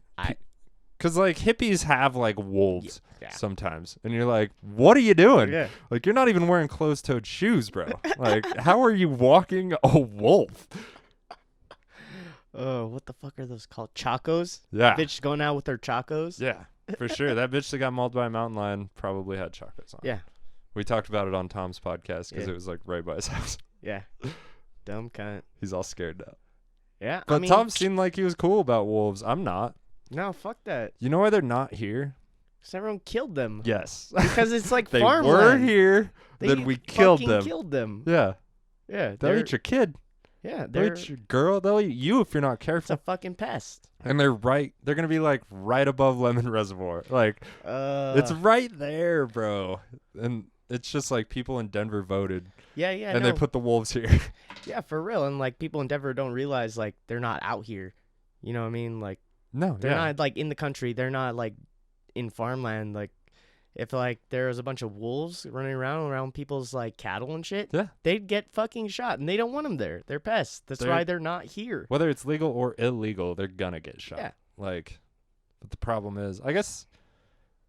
because like hippies have like wolves Yeah. sometimes, and you're like, what are you doing? Yeah. Like you're not even wearing closed-toed shoes, bro. Like how are you walking a wolf? what the fuck are those called? Chacos? Yeah, Bitch going out with her chacos? yeah, for sure. That bitch that got mauled by a mountain lion probably had chocolates on. Yeah. We talked about it on Tom's podcast because Yeah. it was like right by his house. Yeah. Dumb cunt. He's all scared now. Yeah. But I mean, Tom seemed like he was cool about wolves. I'm not. no, fuck that. You know why they're not here? 'Cause everyone killed them. Yes. Because it's like They farmland. were here, They then we killed fucking them. Killed them. Yeah. Yeah. They'll eat your kid. Yeah. They'll They're eat your girl. They'll eat you if you're not it's careful. a fucking pest. And they're going to be like right above Lemon Reservoir. Like, it's right there, bro. And it's just like people in Denver voted. yeah. And no. they put the wolves here. Yeah, for real. And like people in Denver don't realize like they're not out here. You know what I mean? Like No, they're yeah. not like in the country. They're not like in farmland. Like if like there was a bunch of wolves running around people's like cattle and shit, Yeah. they'd get fucking shot, and they don't want them there. They're pests. That's They're- why they're not here. Whether it's legal or illegal, they're gonna get shot. Yeah. Like, but the problem is, I guess,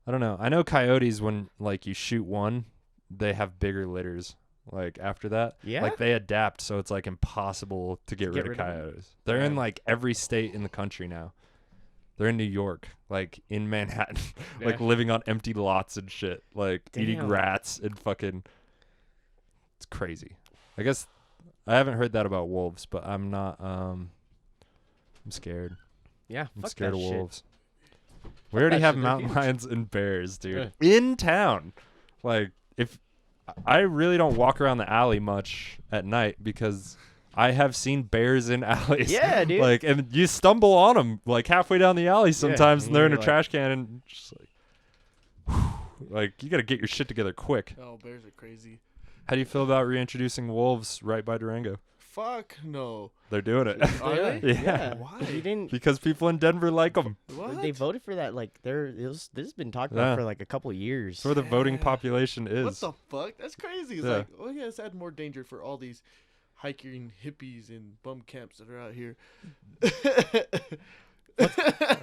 I don't know. I know coyotes, when like you shoot one, they have bigger litters. Like after that, Yeah? like they adapt, so it's like impossible to get rid of rid of 'em? coyotes. They're in Yeah. like every state in the country now. They're in New York, like in Manhattan, like Yeah. living on empty lots and shit, like eating Damn. rats and fucking. It's crazy. I guess I haven't heard that about wolves, but I'm not. I'm scared. Yeah, I'm fuck scared that of shit. wolves. We already that have shit, they're mountain huge. lions and bears, dude, in town. Like, if I really don't walk around the alley much at night because I have seen bears in alleys. Yeah, dude. Like, and you stumble on them like halfway down the alley sometimes, and and they're in a you're like- trash can, and just like you gotta get your shit together quick. Oh, bears are crazy. How do you feel about reintroducing wolves right by Durango? Fuck no. They're doing it. Are they? Yeah. Why? You didn't. Because people in Denver like them. What? They voted for that. Like this has been talked Yeah. about for like a couple of years. That's where the voting Yeah. population What is. the fuck? That's crazy. It's Yeah. like, oh yeah, let's add more danger for all these hiking hippies and bum camps that are out here.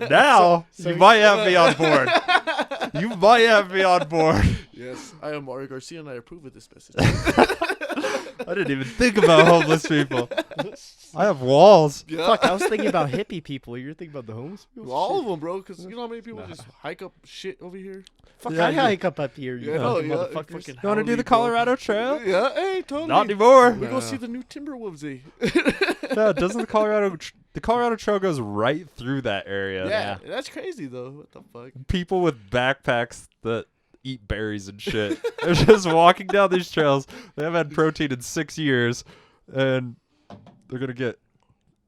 Now So- you might have me on board. You might have me on board. Yes, I am Mario Garcia and I approve of this message. I didn't even think about homeless people. I have walls. Yeah. Fuck, I was thinking about hippie people. You're thinking about the homeless people? All of them, bro. Because you know how many people just hike up shit over here? Fuck, Yeah, I you- hike up here, you Yeah, no, fucking yeah. motherfuckers. Fucking You want to do howdy, the bro. Colorado Trail? Yeah, hey, totally. Not anymore. We go No. see the new Timberwolves. No, doesn't the Colorado Trail goes right through that area? Yeah, that's crazy though. What the fuck? People with backpacks that eat berries and shit. They're just walking down these trails. They haven't had protein in 6 years, and they're gonna get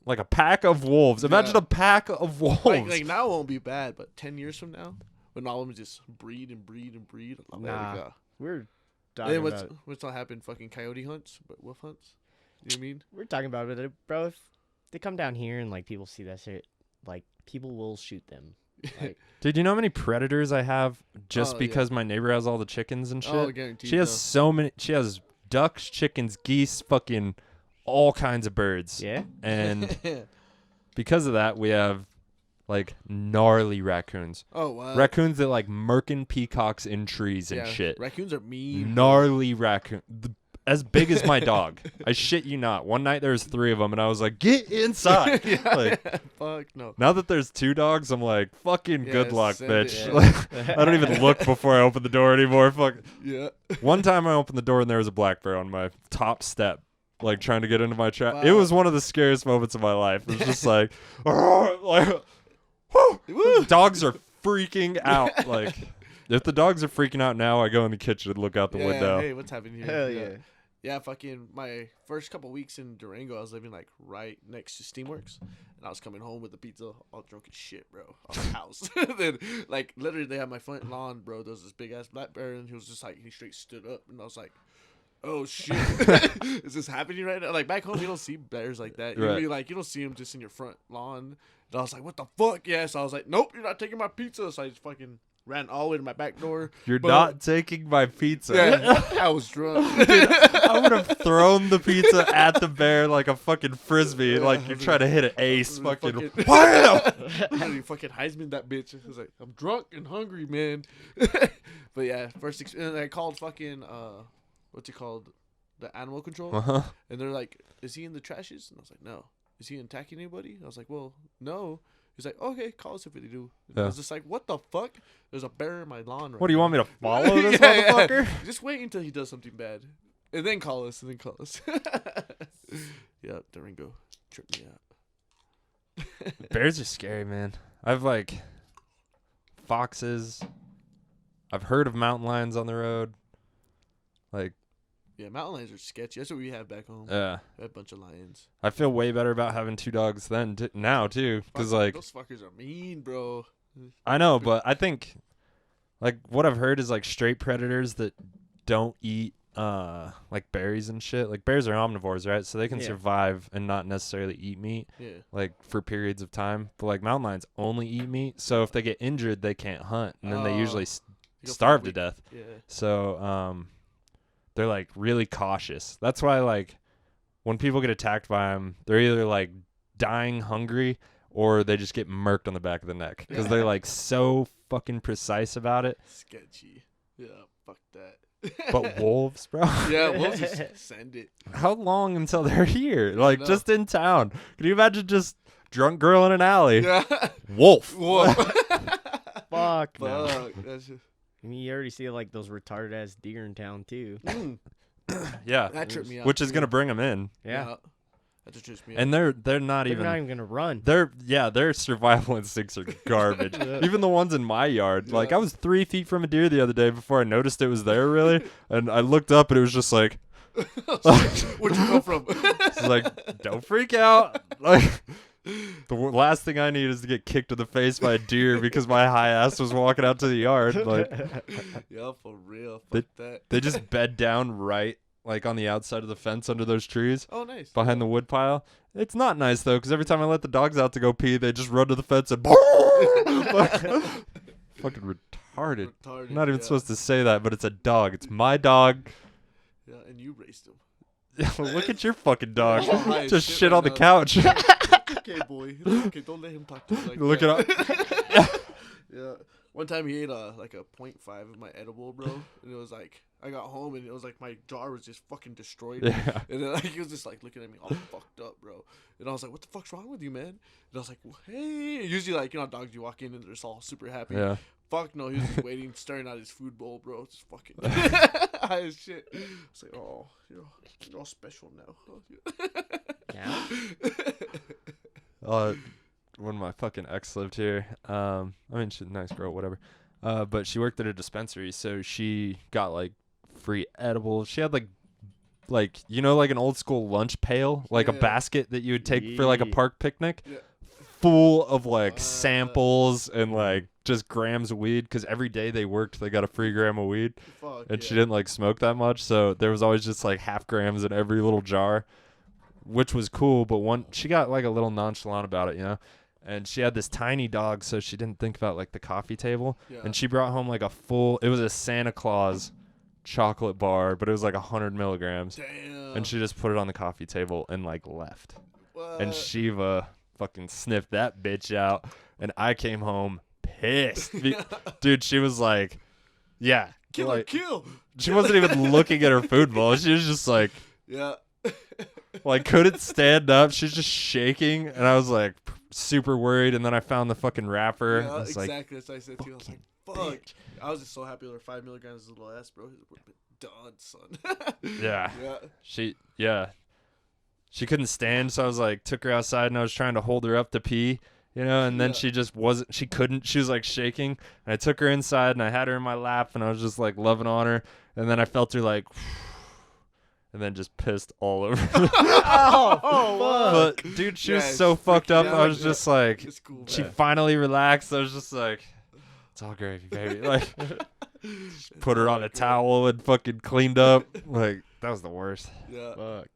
like a pack of wolves. Imagine Yeah. a pack of wolves. Like now it won't be bad, but 10 years from now, when all of them just breed and breed and breed. Oh, there Nah. we go. We're talking Then about what's not happen? Fucking coyote hunts, but wolf hunts. You know what I mean? we're talking about it, bro. If they come down here and like people see that shit, like people will shoot them. Like, Dude, you know how many predators I have just Oh, yeah. because my neighbor has all the chickens and shit? Oh, guaranteed. She has though. so many. She has ducks, chickens, geese, fucking all kinds of birds. yeah, And because of that, we have like gnarly raccoons. Oh wow. Raccoons that like murking peacocks in trees and Yeah, shit. Raccoons are mean. Gnarly raccoon. As big as my dog. I shit you not. One night there was 3 of them, and I was like, get inside. Yeah. Like, Fuck no. now that there's 2 dogs, I'm like, fucking good Yeah, luck, send it, bitch. yeah. Like, I don't even look before I open the door anymore. Fuck. Yeah. One time I opened the door and there was a black bear on my top step, like trying to get into my trap. It Wow. was one of the scariest moments of my life. It was just like, like, whoo! Woo. Dogs are freaking out. Like, if the dogs are freaking out now, I go in the kitchen and look out the Yeah, window. Hey, what's happening here? hell yeah. Yeah, fucking my first couple weeks in Durango, I was living like right next to Steamworks, and I was coming home with the pizza, all drunk as shit, bro, on the house. Then, like, literally, they had my front lawn, bro. There was this big ass black bear, and he was just like, he straight stood up, and I was like, oh shit, is this happening right now? Like back home, you don't see bears like that. Right. You like, you don't see them just in your front lawn. And I was like, what the fuck? Yeah, so I was like, nope, you're not taking my pizza. So I just fucking ran all the way to my back door. You're But- not taking my pizza. Yeah, I was drunk. I would have thrown the pizza at the bear like a fucking frisbee, Yeah, like I you're was trying to like- hit an ace. I was Fucking fucking- wham! Literally fucking Heisman that bitch. I was like, I'm drunk and hungry, man. But yeah, and I called fucking what's it called, the animal control, Uh-huh. and they're like, is he in the trashes? And I was like, no. Is he attacking anybody? I was like, well, no. He's like, okay, call us if they do. And I Yeah. was just like, what the fuck? There's a bear in my lawn right What do you now. want me to follow this Yeah, yeah. motherfucker? Just wait until he does something bad. And then call us. Yeah, Durango tripped me out. Bears are scary, man. I've like foxes. I've heard of mountain lions on the road. Like, Yeah, mountain lions are sketchy. That's what we have back home. yeah. We have a bunch of lions. I feel way better about having 2 dogs now too, because like those fuckers are mean, bro. I know, but I think like what I've heard is like straight predators that don't eat like berries and shit. Like bears are omnivores, right? So they can Yeah. survive and not necessarily eat meat Yeah. like for periods of time. But like mountain lions only eat meat, so if they get injured, they can't hunt, and then they usually You go for a starve to week. death. Yeah. So they're like really cautious. That's why like when people get attacked by them, they're either like dying hungry or they just get murked on the back of the neck because they're like so fucking precise about it. Sketchy. Yeah, fuck that. But wolves, bro. Yeah, we'll just send it. How long until they're here? Like know. just in town. Can you imagine just drunk girl in an alley? Yeah. Wolf. Whoa. Fuck no. Fuck. That's just, I mean, you already see like those retarded ass deer in town too. Yeah. that tripped me out. Which is too. gonna bring them in. Yeah. That just trips me out. And they're not They're even not even gonna run. their survival instincts are garbage. Even the ones in my yard. Like Yeah. I was 3 feet from a deer the other day before I noticed it was there really. And I looked up and it was just like Where'd you come from? it's like, don't freak out. Like the last thing I need is to get kicked in the face by a deer because my high ass was walking out to the yard. Like Yeah, for real. Fuck that. they just bed down right like on the outside of the fence under those trees. Oh, nice. Behind the wood pile. It's not nice though, because every time I let the dogs out to go pee, they just run to the fence and fucking retarded. Retarded, I'm not even yeah. supposed to say that, but it's a dog. It's my dog. Yeah, and you raised him. Look at your fucking dog. Oh, my Just shit shit right on the now. couch. Okay, boy. Okay, don't let him talk to you like Look that. it up. Yeah. One time he ate like a 0.5 of my edible, bro. And it was like, I got home and it was like my jar was just fucking destroyed. Yeah. And then like he was just like looking at me all fucked up, bro. And I was like, what the fuck's wrong with you, man? And I was like, well, hey. Usually like, you know, dogs, you walk in and they're just all super happy. Yeah. Fuck no, he was just waiting, staring at his food bowl, bro. Just fucking high as shit. It's like, oh, you're all special now. Yeah. When my fucking ex lived here, I mean, she's a nice girl, whatever. But she worked at a dispensary, so she got like free edibles. She had like you know, like an old school lunch pail, like a Yeah. basket that you would take for like a Yeah. park picnic, Yeah. full of like samples and like just grams of weed. Because every day they worked, they got a free gram of weed, Fuck, and she yeah. didn't like smoke that much, so there was always just like half grams in every little jar, which was cool. But she got like a little nonchalant about it, you know. And she had this tiny dog, so she didn't think about like the coffee table. Yeah. And she brought home like it was a Santa Claus chocolate bar, but it was like 100 milligrams. Damn. And she just put it on the coffee table and like left. And What? Shiva fucking sniffed that bitch out. And I came home pissed. Dude, she was like, yeah. Kill, like, kill. she wasn't even looking at her food bowl. She was just like, Yeah. like couldn't stand up. She's just shaking. And I was like super worried. And then I found the fucking wrapper. Yeah, I was exactly. like, That's what I said too. I was like, fuck. bitch. I was just so happy with her 5 milligrams of little ass, bro. It would have been done, son. Yeah. Yeah. She couldn't stand, so I was like, took her outside and I was trying to hold her up to pee, you know, and then Yeah. she just wasn't, she couldn't, she was like shaking, and I took her inside and I had her in my lap and I was just like loving on her, and then I felt her like, and then just pissed all over me. Oh, But dude, she Yeah, was so it's fucked up. freaking I out, was yeah. just like, It's cool, she man. finally relaxed. I was just like, it's all gravy, baby. Like, put her on a towel and fucking cleaned up. Like, that was the worst. Yeah. fuck.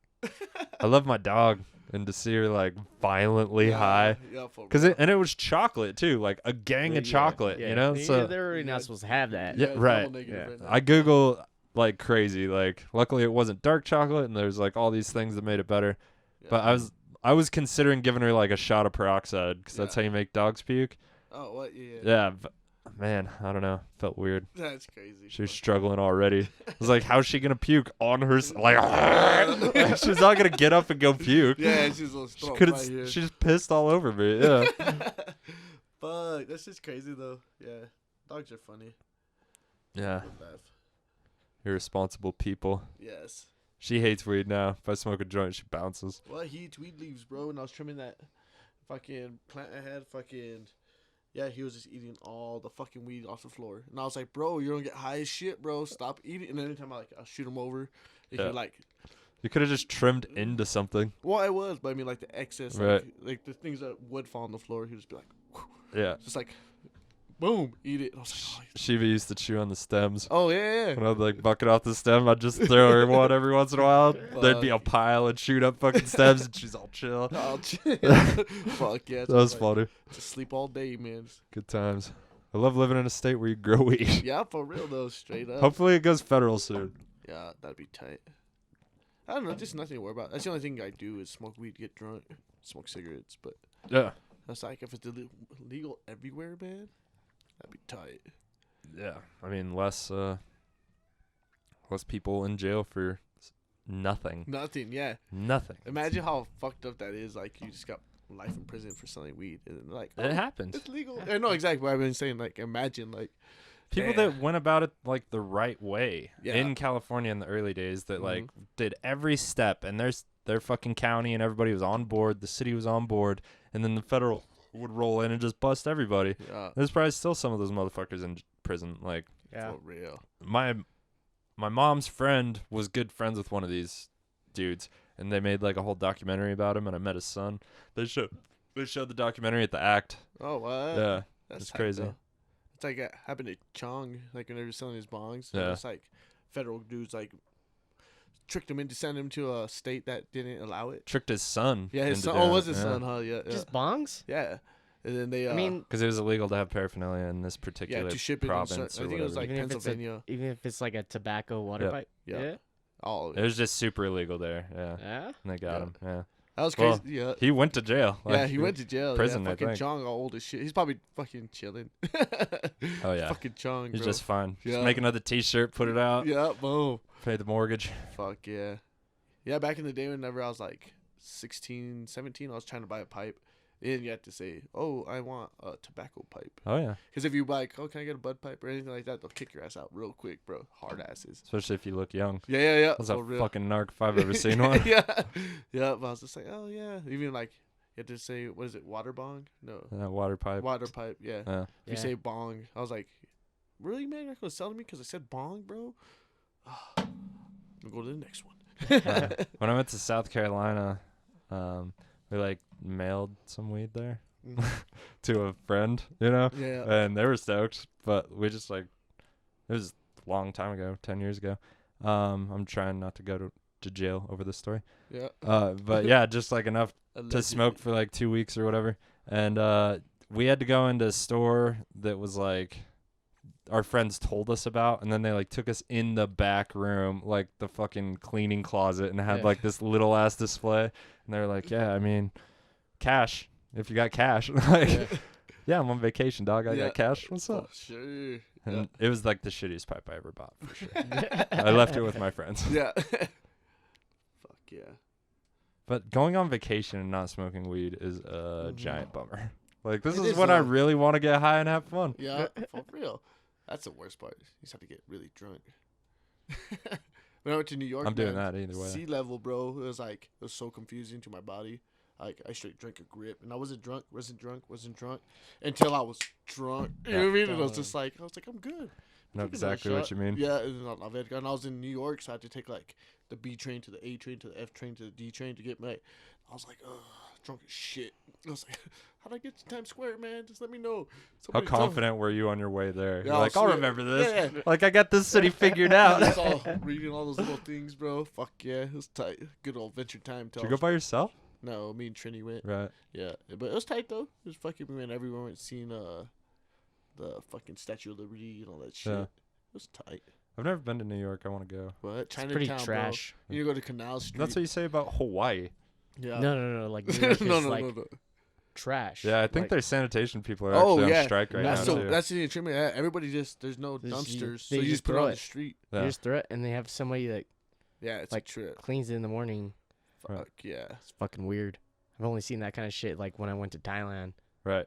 I love my dog, and to see her like violently Yeah, high, Yeah, for cause real. it was chocolate too, like a gang of Yeah, chocolate, yeah. you know. Yeah, So they're really Yeah. not supposed to have that. Yeah, it's right. double negative Yeah. right now. I Google like crazy. Like, luckily it wasn't dark chocolate, and there's like all these things that made it better. Yeah. But I was considering giving her like a shot of peroxide, because that's how Yeah. you make dogs puke. Oh, what? Yeah. Yeah, but, man, I don't know. Felt weird. That's crazy. She was struggling already. I was like, how's she gonna puke on her? Like, she's not gonna get up and go puke. Yeah, she's a She strong could right here. have. She just pissed all over me. Yeah. Fuck, that's just crazy though. Yeah, dogs are funny. Yeah. Good laugh. Irresponsible people. Yes. She hates weed now. If I smoke a joint, she bounces. Well, he eats weed leaves, bro. And I was trimming that fucking plant I had. Yeah, he was just eating all the fucking weed off the floor. And I was like, bro, you're gonna get high as shit, bro. Stop eating. And anytime I'll shoot him over. If Yeah. you like, You could have just trimmed into something. well, I was, but I mean, like the excess, Right. like the things that would fall on the floor, he would just be like, Yeah. just like, boom, eat it. And I was like, Shiva used to chew on the stems. oh yeah. When I'd like bucket off the stem, I'd just throw her one every once in a while. There'd be a pile and shoot up fucking stems, and she's all chill. Oh, fuck yeah. That was funny. Just sleep all day, man. Good times. I love living in a state where you grow weed. Yeah, for real though, straight up. Hopefully it goes federal soon. Yeah, that'd be tight. I don't know, just nothing to worry about. That's the only thing I do is smoke weed, get drunk, smoke cigarettes. But Yeah. that's like if it's legal everywhere, man, that'd be tight. Yeah. I mean, less people in jail for nothing. Nothing, yeah. Nothing. Imagine how fucked up that is. Like you just got life in prison for selling weed, and then, like It happens. it's legal. I know exactly what I've been saying. Like imagine like People damn. that went about it like the right way Yeah. in California in the early days that like Mhm. did every step, and their fucking county and everybody was on board, the city was on board, and then the federal would roll in and just bust everybody. Yeah, There's probably still some of those motherfuckers in prison. Like Yeah. for real. my mom's friend was good friends with one of these dudes, and they made like a whole documentary about him, and I met his son. They showed the documentary at the Act. Oh what? Yeah. That's it's tight, crazy. though. It's like it happened to Chong, like when they were selling his bongs. Yeah. It's like federal dudes like tricked him into sending him to a state that didn't allow it. Tricked his son. Yeah, his into son. doing Oh, was it, his yeah. son? Huh? Yeah, yeah. Just bongs? Yeah. And then they. I mean, Because it was illegal to have paraphernalia in this particular to ship it in province I or think it was whatever. like Even if it's a- Pennsylvania. even if it's like a tobacco water Yeah. pipe. Yeah. All of It it. was just super illegal there. Yeah. Yeah. And they got Yeah. him. Yeah. That was Well, crazy. Yeah. He went to jail. Yeah, Like, he went to jail. prison, Yeah, I fucking think. Chong, all old as shit. He's probably fucking chilling. Oh, yeah. Fucking Chong, He's bro. just fine. Yeah. Just make another T-shirt, put it out, Yeah, boom. pay the mortgage. Fuck yeah. Yeah, back in the day whenever I was like 16, 17, I was trying to buy a pipe. And you had to say, oh, I want a tobacco pipe. Oh, yeah. Because if you buy, oh, can I get a bud pipe or anything like that, they'll kick your ass out real quick, bro. Hard asses. Especially if you look young. Yeah. That's For a real. fucking narc if I've ever seen one. Yeah. Yeah, but I was just like, oh, yeah. Even like, you had to say, what is it, water bong? No. That water pipe. Water pipe, yeah. Yeah. If you Yeah. say bong, I was like, really, man? You're not going to sell to me because I said bong, bro? We'll go to the next one. When I went to South Carolina, we like mailed some weed there to a friend, you know, Yeah. and they were stoked. But we just like, it was a long time ago, 10 years ago. I'm trying not to go to jail over this story. Yeah. But yeah, just like enough to Allegedly. smoke for like 2 weeks or whatever. And we had to go into a store that was like our friends told us about, and then they like took us in the back room, like the fucking cleaning closet, and had Yeah. like this little ass display. And they were like, yeah, I mean, cash. If you got cash. Like, Yeah. yeah, I'm on vacation, dog. I Yeah. got cash. What's Oh, up? sure. And it was like the shittiest pipe I ever bought, for sure. I left it with my friends. Yeah. Fuck yeah. But going on vacation and not smoking weed is a giant bummer. Like, this It is is, when I though. really want to get high and have fun. Yeah, for real. That's the worst part. You just have to get really drunk. When I went to New York, I'm doing man, that either way. Sea level, bro. It was so confusing to my body. Like I straight drank a grip, and I wasn't drunk until I was drunk. You know what I mean? And I was just like, I'm good. Know Taking exactly that what shot. you mean. Yeah, and I was in New York, so I had to take like the B train to the A train to the F train to the D train to get my. I was like, drunk as shit. I was like, how'd I get to Times Square, man? Just let me know. How Somebody tell me. confident were you on your way there? Yeah, You're like, I I'll was- remember this. yeah. Like, I got this city figured I out. was all reading all those little things, bro. Fuck yeah, it was tight. Good old adventure time. Did you go by yourself? No, me and Trini went. Right. Yeah, but it was tight though. It was fucking. We went everywhere. Went seeing the fucking Statue of Liberty and all that shit. Yeah. It was tight. I've never been to New York. I want to go. What? It's pretty Chinatown, trash. bro. You go to Canal Street. That's what you say about Hawaii. Yeah. No. Like New York is no, like trash. Yeah, I think like, their sanitation people are Oh actually yeah. on strike right that's now, so, too. that's the treatment. Yeah, everybody there's no Just you- dumpsters, they so you just just put it throw on the it. street. you Yeah. just throw it, and they have somebody that Yeah, it's Like, a trip. cleans it in the morning. Fuck Right. yeah. It's fucking weird. I've only seen that kind of shit like when I went to Thailand. Right.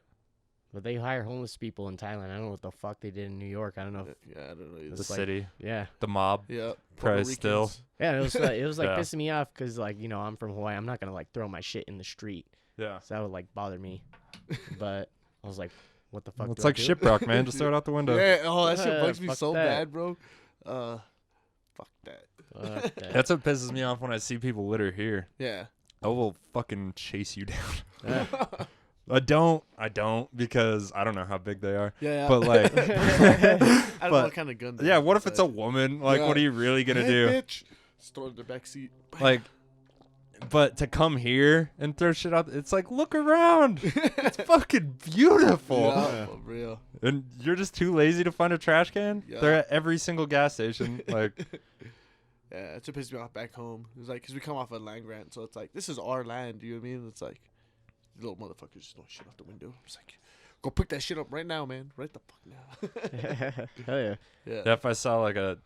But they hire homeless people in Thailand. I don't know what the fuck they did in New York. I don't know. Yeah, I don't know either. The like- city, Yeah. the mob. Yeah, Probably Puerto still. Ricans. Yeah, it was like Yeah. pissing me off because like I'm from Hawaii. I'm not gonna like throw my shit in the street, Yeah. so that would like bother me. But I was like, what the fuck? It's do I like do? shipwreck, man. Just throw it out the window. Yeah, oh, that shit bugs me Fuck so that. bad, bro. Fuck that. Fuck that. That's what pisses me off when I see people litter here. Yeah. I will fucking chase you down. Yeah. I don't because I don't know how big they are. Yeah. But like, I don't know but- what kind of gun. they yeah, have what if it's a inside. woman? Like, Yeah. what are you really gonna Hey, do? Bitch. Just throw it in the back seat. Like, but to come here and throw shit out, it's like, look around. It's fucking beautiful. Yeah, for real. And you're just too lazy to find a trash can? Yeah. They're at every single gas station. Like, Yeah, it's what pisses me off back home. It's like, because we come off a land grant, so it's like, this is our land, you know what I mean? It's like, little motherfuckers just throwing shit off the window. It's like, go pick that shit up right now, man. Right the fuck now. Hell yeah. Yeah. if I saw like a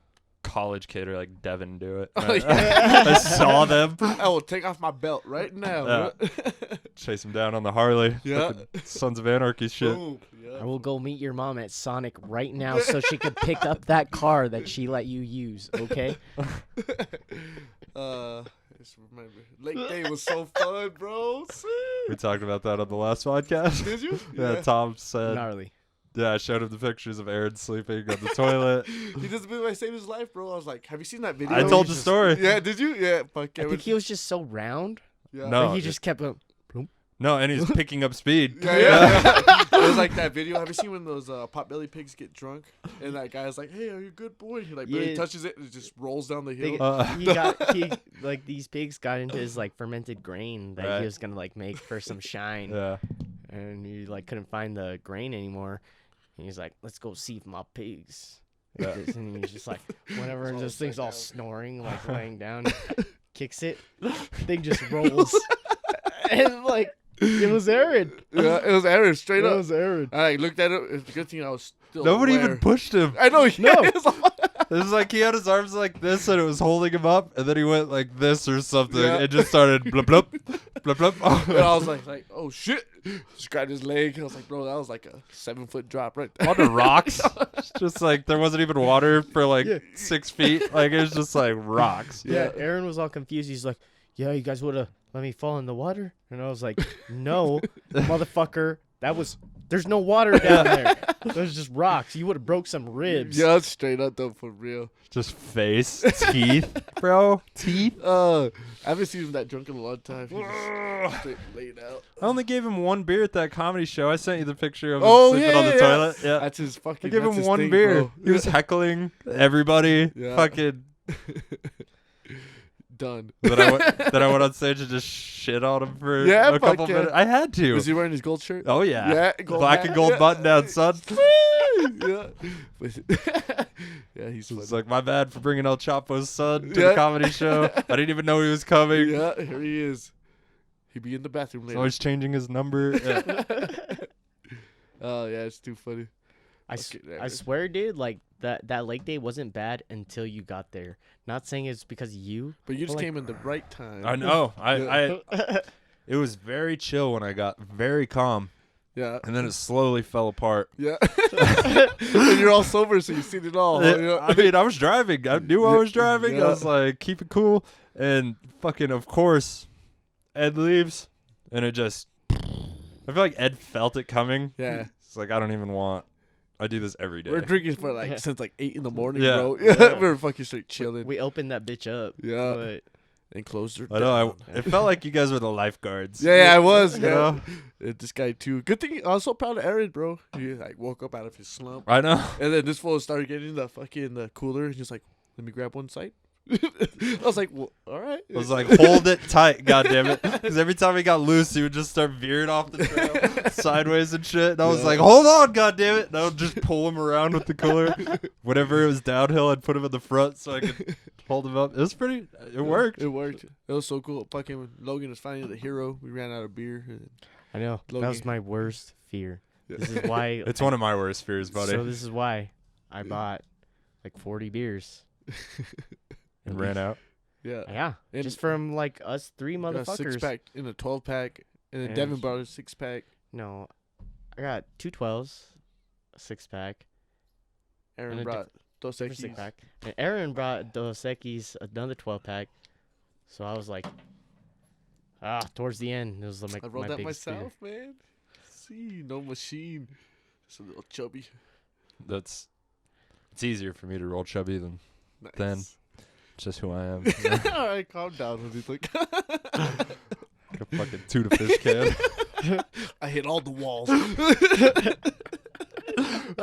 college kid or like Devin do it, Oh, I saw them I will take off my belt right now. Yeah. chase them down on the Harley. Yeah. Fucking Sons of Anarchy shit. Boom. Yeah. I will go meet your mom at Sonic right now so she could pick up that car that she let you use. Okay. Just remember, Lake Day was so fun, bro. We talked about that on the last podcast. Did you? Yeah, Tom said. Gnarly. Yeah, I showed him the pictures of Aaron sleeping on the toilet. He just been like saved his life, bro. I was like, have you seen that video? I told the story. Yeah, did you? Yeah, fuck yeah. I think he was just so round. Yeah. No. Like he just kept going. No, and he's picking up speed. Yeah. It was like that video. Have you seen when those potbelly pigs get drunk? And that guy's like, "Hey, are you a good boy?" He like barely Yeah. touches it and it just rolls down the They- hill. he like these pigs got into his like fermented grain that Right. he was gonna like make for some shine, Yeah. and he like couldn't find the grain anymore. And he's like, "Let's go see my pigs." Yeah. And he's just like, whenever It's all this thing's upside all down. snoring, like laying down, kicks it, thing just rolls, and like it was Aaron. Yeah, it was Aaron straight It up. was Aaron. I looked at it. It's a good thing I was still. Nobody aware. even pushed him. I know. No. Yeah, it's like- It was like he had his arms like this and it was holding him up, and then he went like this or something. Yeah. It just started blub blub blub blub. and I was like, oh shit! Just grabbed his leg. I was like, bro, that was like a 7-foot drop right there. on the rocks. It's just like there wasn't even water for like Yeah. 6 feet. Like it was just like rocks. Yeah, Aaron was all confused. He's like, "Yeah, you guys would have let me fall in the water," and I was like, "No, motherfucker, there's no water down there. There's just rocks. You would have broke some ribs." Yeah, straight up though, for real. Just face, teeth, bro, teeth. I haven't seen him that drunk in a long time. He just straight laid out. I only gave him one beer at that comedy show. I sent you the picture of him Oh, sleeping yeah, on the yeah. toilet. Yeah. That's his fucking. I gave that's him his one thing, beer. bro. He was heckling everybody. Yeah. Fucking. Done. Then I went on stage and just shit on him for Yeah, a couple fuck yeah. minutes. I had to. Was he wearing his gold shirt? Oh yeah. Yeah, gold Black hat, and gold yeah. button down, son. yeah. Yeah, he's It's funny. like my bad for bringing El Chapo's son to Yeah. the comedy show. I didn't even know he was coming. Yeah, here he is. He'd be in the bathroom He's later. always changing his number. Yeah. Oh yeah, it's too funny. I Okay, swear, dude, like that lake day wasn't bad until you got there. Not saying it's because of you. But you just like- came in the right time. I know. Yeah. It was very chill when I got very calm, Yeah. and then it slowly fell apart. Yeah. And you're all sober, so you've seen it all. huh? Yeah. I mean, I was driving. I knew I was driving. Yeah. I was like, keep it cool. And fucking, of course, Ed leaves, and it just. I feel like Ed felt it coming. Yeah. It's like I don't even want. I do this every day. We're drinking for like since like 8 in the morning, Yeah. bro. Yeah. We're fucking straight chilling. We opened that bitch up. Yeah. But And closed her I know. down. It felt like you guys were the lifeguards. Yeah, I was. You Yeah. know? This guy too. Good thing. I was so proud of Aaron, bro. He like woke up out of his slump, I know. and then this fool started getting the fucking cooler. And he's like, "Let me grab one side." I was like, well, "All right." I was like, hold it tight, goddammit. Because every time he got loose, he would just start veering off the trail sideways and shit. And I was Yeah. like, hold on, goddammit. And I would just pull him around with the cooler. Whenever it was downhill, I'd put him in the front so I could hold him up. It was pretty, it worked. It worked. It was so cool. Fucking Logan was finally the hero. We ran out of beer. And I know that Logan. was my worst fear. Yeah. This is why. It's one of my worst fears, buddy. So this is why I bought like 40 beers. And ran out. Yeah. Yeah, And- just from like us three Got a motherfuckers. 6-pack in a 12-pack, and then And- Devin brought a 6-pack. No, I got 2 12s, a 6-pack, Aaron and a brought Dos different Equis. 6-pack. And Aaron brought Dos Equis, another 12-pack. So I was like, towards the end, it was like I rolled my that biggest fear. myself, man. See, no machine. It's a little chubby. It's easier for me to roll chubby than Nice. Then- just who I am. All right, calm down. He's like, Like a fucking tuna fish can. I hit all the walls. I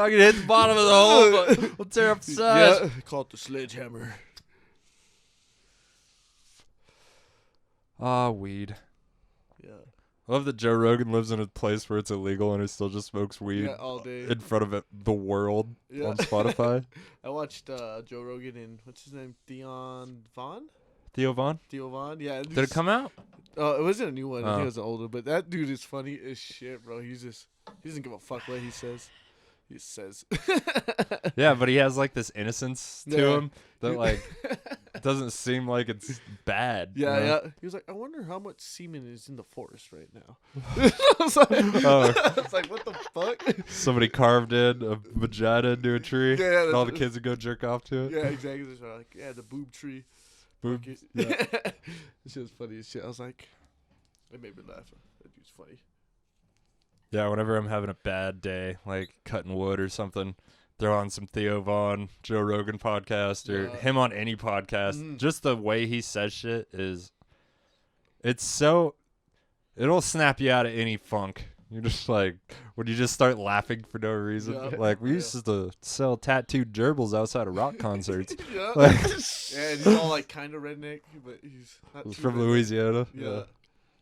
can hit the bottom of the hole, but we'll tear up the sides. Yeah, call it the sledgehammer. Weed. Yeah, I love that Joe Rogan lives in a place where it's illegal and he still just smokes weed yeah, all day. in front of the world Yeah. on Spotify. I watched Joe Rogan and what's his name, Theo Vaughn. Yeah. Did it come out? It wasn't a new one. I think Oh. it was an older. But that dude is funny as shit, bro. He doesn't give a fuck what he says. He says. Yeah, but he has like this innocence to Yeah. him that like doesn't seem like it's bad. you Yeah, know? yeah. He was like, I wonder how much semen is in the forest right now. I was like, Oh. I was like, what the fuck? Somebody carved in a vagina into a tree. Yeah, and all the that's- kids would go jerk off to it. Yeah, exactly. That's right. Like, yeah, the boob tree. Boob- Fuck it. yeah. This shit was funny as shit. I was like, it made me laugh. That dude's funny. Yeah, whenever I'm having a bad day, like cutting wood or something, throw on some Theo Vaughn, Joe Rogan podcast, or Yeah. him on any podcast. Mhm. Just the way he says shit it'll snap you out of any funk. You're just like, when you just start laughing for no reason. Yeah. Like, we Yeah. used to sell tattooed gerbils outside of rock concerts. Yeah. Like, Yeah, and he's all like kind of redneck, but he's not he's too from redneck. Louisiana. Yeah.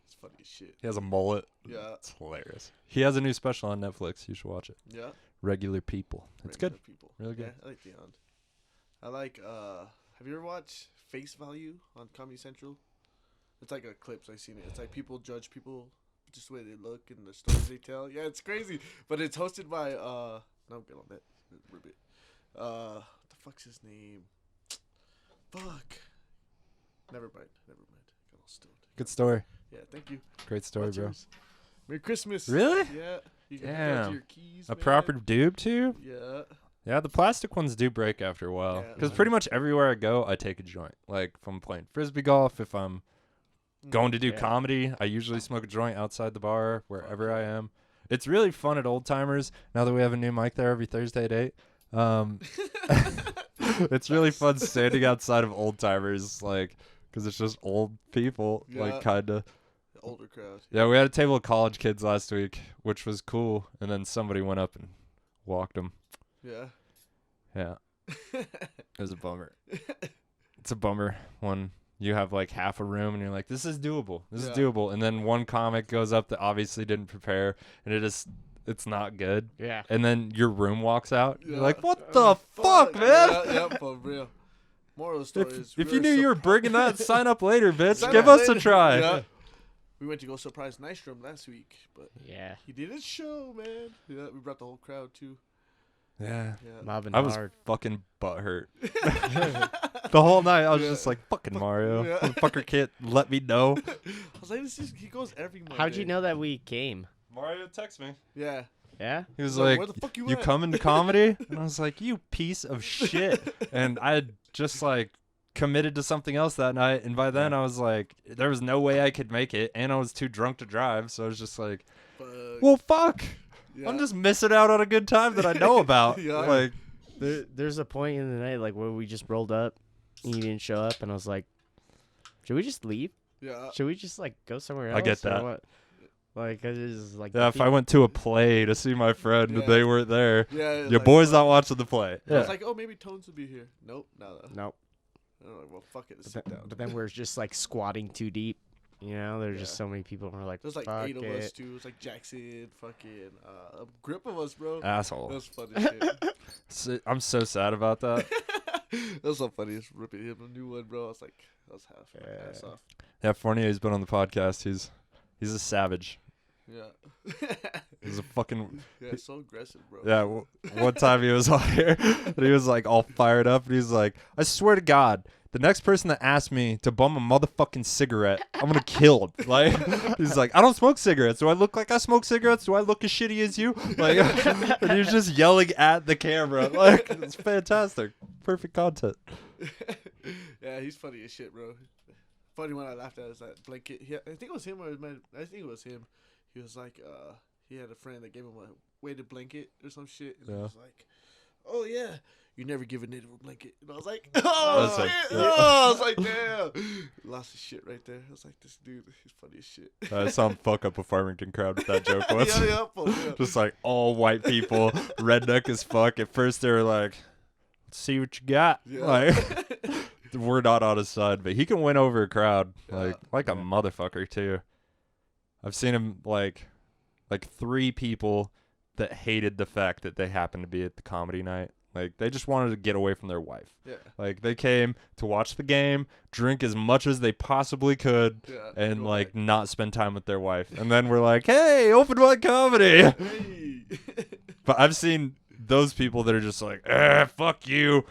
It's funny as shit. He has a mullet. Yeah. It's hilarious. He has a new special on Netflix. You should watch it. Yeah. Regular People. It's good. Regular People. Really good. Yeah, I like Theon. I like have you ever watched Face Value on Comedy Central? It's like a clips I've seen it. It's like people judge people just the way they look and the stories they tell. Yeah, it's crazy. But it's hosted by no, I'm good on that. Ribbit. What the fuck's his name? Fuck. Never mind. Got all stoned. Good story. Yeah, thank you. Great story, What's bro. yours? Merry Christmas. Really? Yeah. You can Damn. your keys, A man. proper dupe too? Yeah. Yeah, the plastic ones do break after a while. Yeah, Because man. pretty much everywhere I go, I take a joint. Like, if I'm playing frisbee golf, if I'm going to do Yeah. comedy, I usually smoke a joint outside the bar, wherever I am. It's really fun at Old Timers, now that we have a new mic there every Thursday at 8. It's really fun standing outside of Old Timers, like, because it's just old people, Yeah. like, kind of. The older crowd. Yeah, we had a table of college kids last week, which was cool, and then somebody went up and walked them. Yeah. Yeah, it was a bummer. It's a bummer when you have like half a room and you're like, this is doable. This is Yeah. doable. And then one comic goes up that obviously didn't prepare and it's not good. Yeah. And then your room walks out. You're Yeah. like, what the fuck, man? Yeah, for real. Moral of the story is If we you were knew you were bringing that, sign up later, bitch. Sign Give up us a later. try. Yeah. We went to go surprise Nystrom last week, but Yeah. he did his show, man. Yeah, we brought the whole crowd too. Yeah. Yeah. Mobbing I was hard. fucking butthurt. The whole night, I was Yeah. just like, fucking Mario. yeah. Motherfucker can't let me know. I was like, he goes every Monday. How'd you know that we came? Mario text me. Yeah. Yeah. He was He's like, like, "Where the fuck you you at?" coming to comedy? And I was like, you piece of shit. And I had just like committed to something else that night. And by then I was like, there was no way I could make it. And I was too drunk to drive. So I was just like, Fuck. well, fuck. Yeah. I'm just missing out on a good time that I know about. Yeah. Like, There's a point in the night like where we just rolled up and you didn't show up and I was like, should we just leave? Yeah. Should we just like go somewhere else? I get or that. what? Like I just like yeah, if I went to a play to see my friend and Yeah. they weren't there, Yeah. your like, boy's fuck. not watching the play. I Yeah. was like, oh, maybe Tones will be here. Nope. No. Nope. I'm like, well, fuck it. Let's But sit then, down. but then we're just like squatting too deep. You know, there's just Yeah. so many people and we're like, There's like fuck 8 of it. us too. It's like Jackson, fucking a grip of us, bro. Asshole. That's funny shit. I'm so sad about that. That was so funny. It's ripping him a new one, bro. I was like, I was half my ass off. Yeah, Fournier's been on the podcast. He's a savage. Yeah. He's a fucking Yeah, so aggressive, bro. one time he was on here and he was like all fired up and he's like, I swear to God, the next person that asks me to bum a motherfucking cigarette, I'm gonna kill him. Like, he's like, I don't smoke cigarettes. Do I look like I smoke cigarettes? Do I look as shitty as you? Like, and he's just yelling at the camera. Like, it's fantastic. Perfect content. Yeah, he's funny as shit, bro. Funny one I laughed at is that blanket. I think it was him I think it was him. He was like, he had a friend that gave him a weighted blanket or some shit. And he was like, oh, yeah. You never give a native a blanket. And I was like, oh, shit. I was like, damn. Lost his shit right there. I was like, this dude, he's funny as shit. I saw him fuck up a Farmington crowd with that joke once. Yeah. Just like all white people, redneck as fuck. At first they were like, let's see what you got. Yeah. Like, we're not on his side, but he can win over a crowd like a Yeah. motherfucker too. I've seen him like 3 people that hated the fact that they happened to be at the comedy night. Like, they just wanted to get away from their wife. Yeah. Like, they came to watch the game, drink as much as they possibly could, Yeah. and Go like back. not spend time with their wife. And then we're like, hey, open mic comedy. Hey. But I've seen those people that are just like, fuck you.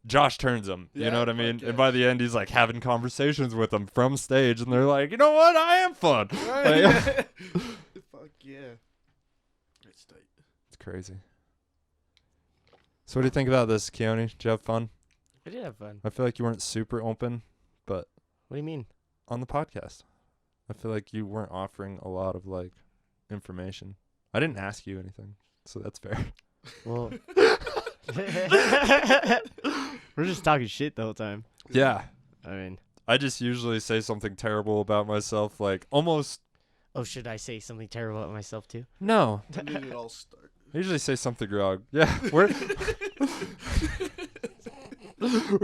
Josh turns them. You Yeah, know what I mean? fuck yeah. And by the end, he's like having conversations with them from stage, and they're like, you know what? I am fun. Right? Like, Fuck yeah. It's tight. it's crazy. So what do you think about this, Keoni? Did you have fun? I did have fun. I feel like you weren't super open, but What do you mean? on the podcast, I feel like you weren't offering a lot of like information. I didn't ask you anything, so that's fair. Well, we're just talking shit the whole time. Yeah. I mean, I just usually say something terrible about myself, like almost. oh, should I say something terrible about myself too? No. When did it all start? I usually say something wrong. Yeah. Where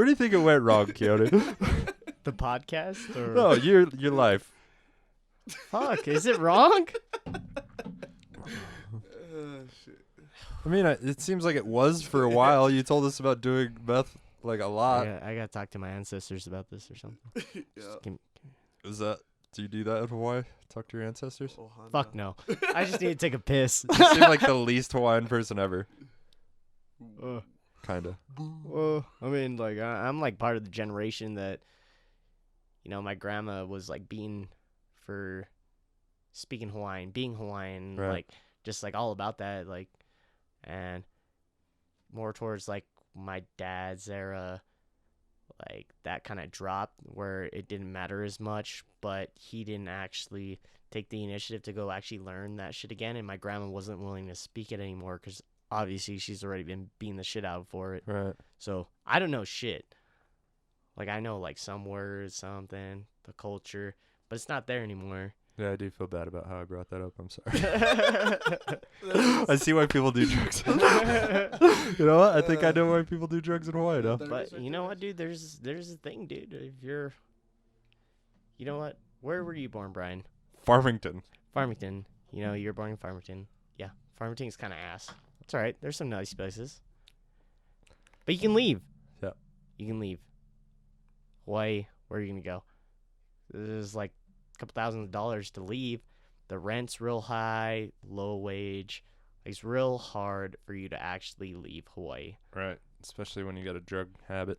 do you think it went wrong, Keoni? The podcast or No, your life. fuck? Is it wrong? Shit. I mean, it seems like it was for a while. You told us about doing meth like a lot. I gotta talk to my ancestors about this or something. Yeah. Is that? Do you do that in Hawaii? Talk to your ancestors? Ohana. Fuck no. I just need to take a piss. You seem like the least Hawaiian person ever. Kinda. Well, I mean, like, I'm like part of the generation that, you know, my grandma was like being for speaking Hawaiian, being Hawaiian, Right. like just like all about that, like, and more towards like my dad's era, like that kind of dropped where it didn't matter as much, but he didn't actually take the initiative to go actually learn that shit again, and my grandma wasn't willing to speak it anymore because obviously she's already been beating the shit out for it. Right. So I don't know shit. Like, I know like some words, something, the culture, but it's not there anymore. Yeah, I do feel bad about how I brought that up. I'm sorry. I see why people do drugs. You know what? I think I know why people do drugs in Hawaii now. But you know what, dude? There's a thing, dude. If you're, you know what? Where were you born, Brian? Farmington. Farmington. You know, you're born in Farmington. Yeah, Farmington's kind of ass. It's all right. There's some nice places, but you can leave. Yeah. You can leave. Hawaii. Where are you gonna go? There's like a couple $1,000s to leave. The rent's real high, low wage. It's real hard for you to actually leave Hawaii. Right. Especially when you got a drug habit.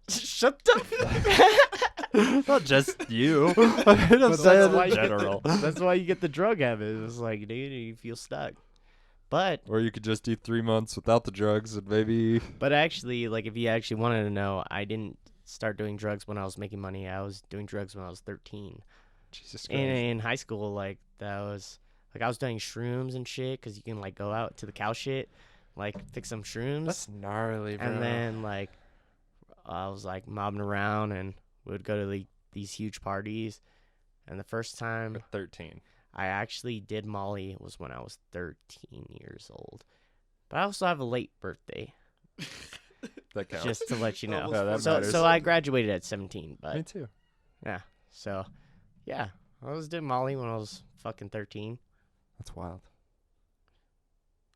Shut up. Not just you. I mean, I'm But saying why in you get general. that's why you get the drug habit. It's like, dude, you feel stuck. But Or you could just do 3 months without the drugs and maybe. actually, like, if you actually wanted to know, I didn't start doing drugs when I was making money. I was doing drugs when I was 13. Jesus Christ. In high school, like, that was like I was doing shrooms and shit because you can like go out to the cow shit, like fix some shrooms, That's gnarly, bro. and then like I was like mobbing around and would go to these huge parties. And the first time At 13. I actually did Molly was when I was 13 years old. But I also have a late birthday, That counts. just to let you know. Almost Yeah, that so matters. so I graduated at 17, but Me too. yeah. So yeah, I was doing Molly when I was fucking 13. That's wild.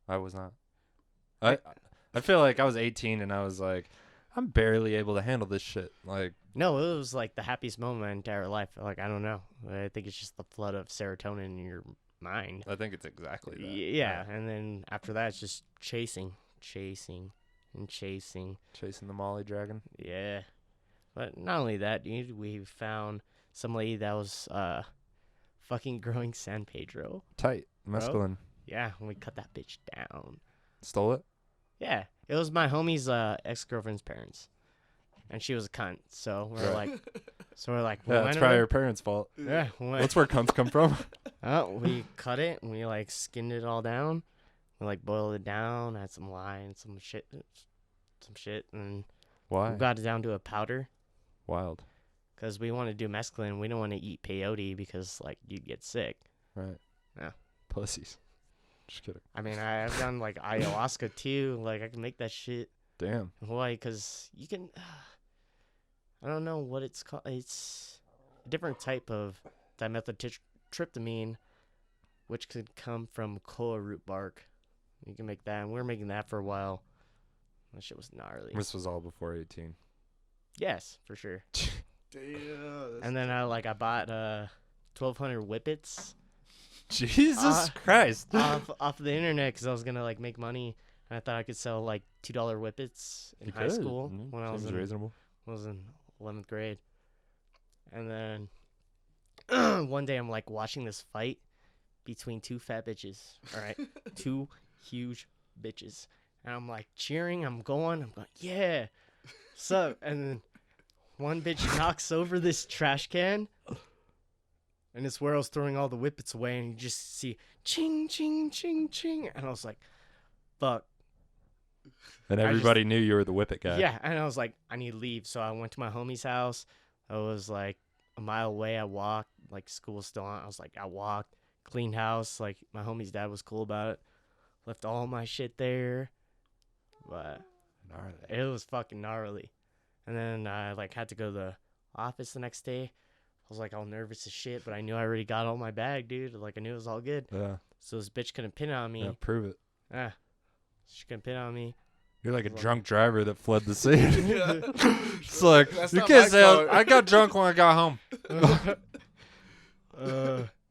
I was not. I feel like I was 18 and I was like, I'm barely able to handle this shit. Like, No, it was like the happiest moment of my entire life. Like, I don't know. I think it's just the flood of serotonin in your mind. I think it's exactly that. Yeah, and then after that, it's just chasing. Chasing the Molly dragon. Yeah. But not only that, dude, we found some lady that was fucking growing San Pedro. Tight. Mescaline. Yeah, and we cut that bitch down. Stole it? Yeah, it was my homie's ex-girlfriend's parents, and she was a cunt. So we're Right. like, Yeah, that's probably your parents' fault. Yeah, That's where cunts come from. we cut it and we like skinned it all down. We like boiled it down, had some lime, some shit, and Why? we got it down to a powder. Wild. Because we want to do mescaline. We don't want to eat peyote because, like, you'd get sick. Right. Yeah. Pussies. Just kidding. I mean, I've done, like, ayahuasca, too. Like, I can make that shit. Damn. Why? Because you can... I don't know what it's called. It's a different type of dimethyltryptamine, which could come from koa root bark. You can make that. And we were making that for a while. That shit was gnarly. This was all before 18. Yes, for sure. Damn. And then I bought 1,200 whippets Jesus Christ. off the internet because I was gonna like make money, and I thought I could sell like $2 whippets in high school when I was reasonable. in 11th grade. And then one day I'm like watching this fight between two fat bitches. All right, two huge bitches, and I'm like cheering. I'm going, yeah. So, and then one bitch knocks over this trash can, and it's where I was throwing all the whippets away, and you just see ching, ching, ching, ching, and I was like, fuck. And everybody knew you were the whippet guy. Yeah, and I was like, I need to leave, so I went to my homie's house. I was like a mile away. I walked, like school was still on. I was like, I walked, cleaned house. Like my homie's dad was cool about it. Left all my shit there, but Gnarly. it was fucking gnarly. And then I like had to go to the office the next day. I was like all nervous as shit, but I knew I already got all my bag, dude. Like I knew it was all good. Yeah. So this bitch couldn't pin on me. Yeah, prove it. She couldn't pin on me. You're like a Well- drunk driver that fled the scene. It's like, That's you not can't my say car. I got drunk when I got home.